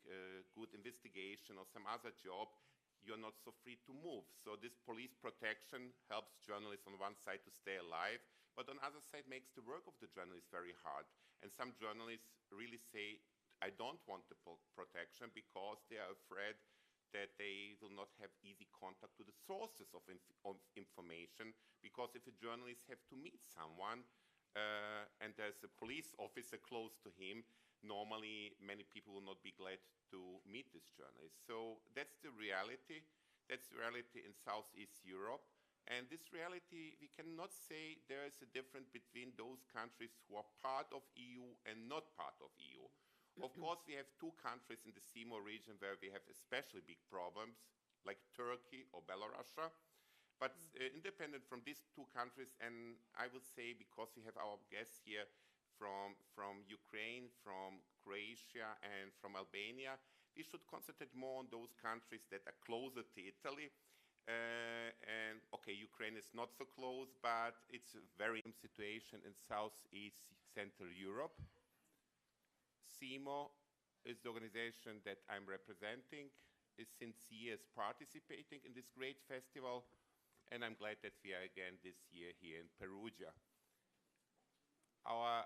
good investigation or some other job, you're not so free to move. So this police protection helps journalists on one side to stay alive, but on the other side makes the work of the journalist very hard. And some journalists really say, I don't want the protection because they are afraid that they will not have easy contact to the sources of information, because if a journalist have to meet someone and there's a police officer close to him, normally many people will not be glad to meet this journalist. So that's the reality. That's the reality in Southeast Europe. And this reality, we cannot say there is a difference between those countries who are part of EU and not part of EU. Of course, we have two countries in the SEEMO region where we have especially big problems, like Turkey or Belarus. But independent from these two countries, and I would say, because we have our guests here from Ukraine, from Croatia, and from Albania, we should concentrate more on those countries that are closer to Italy. And okay, Ukraine is not so close, but it's a very situation in Southeast Central Europe. SEEMO is the organization that I'm representing, is since years participating in this great festival, and I'm glad that we are again this year here in Perugia. Our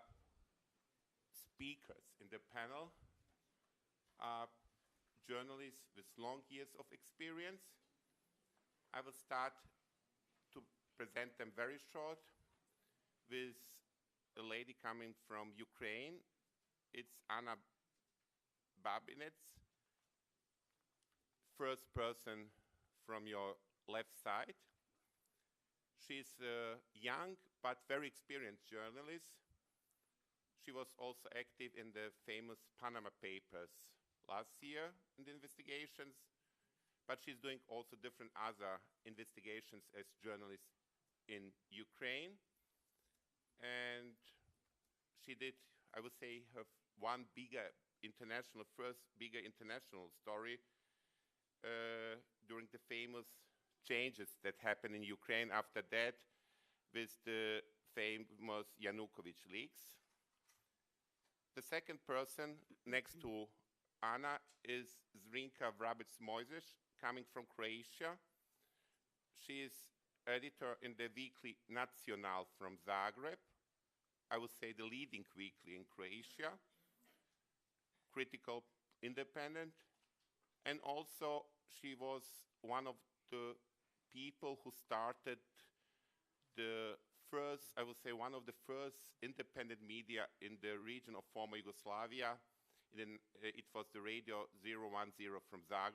speakers in the panel are journalists with long years of experience. I will start to present them very short with a lady coming from Ukraine. It's Anna Babinets, first person from your left side. She's a young but very experienced journalist. She was also active in the famous Panama Papers last year in the investigations, but she's doing also different other investigations as journalist in Ukraine. And she did, I would say, her first bigger international story during the famous changes that happened in Ukraine after that, with the famous Yanukovych leaks. The second person next to Anna is Zrinka Vrabec-Mojzes, coming from Croatia. She is editor in the weekly Nacional from Zagreb. I would say the leading weekly in Croatia. Critical, independent. And also she was one of the people who started the first, I would say, one of the first independent media in the region of former Yugoslavia. It was the Radio 010 from Zagreb.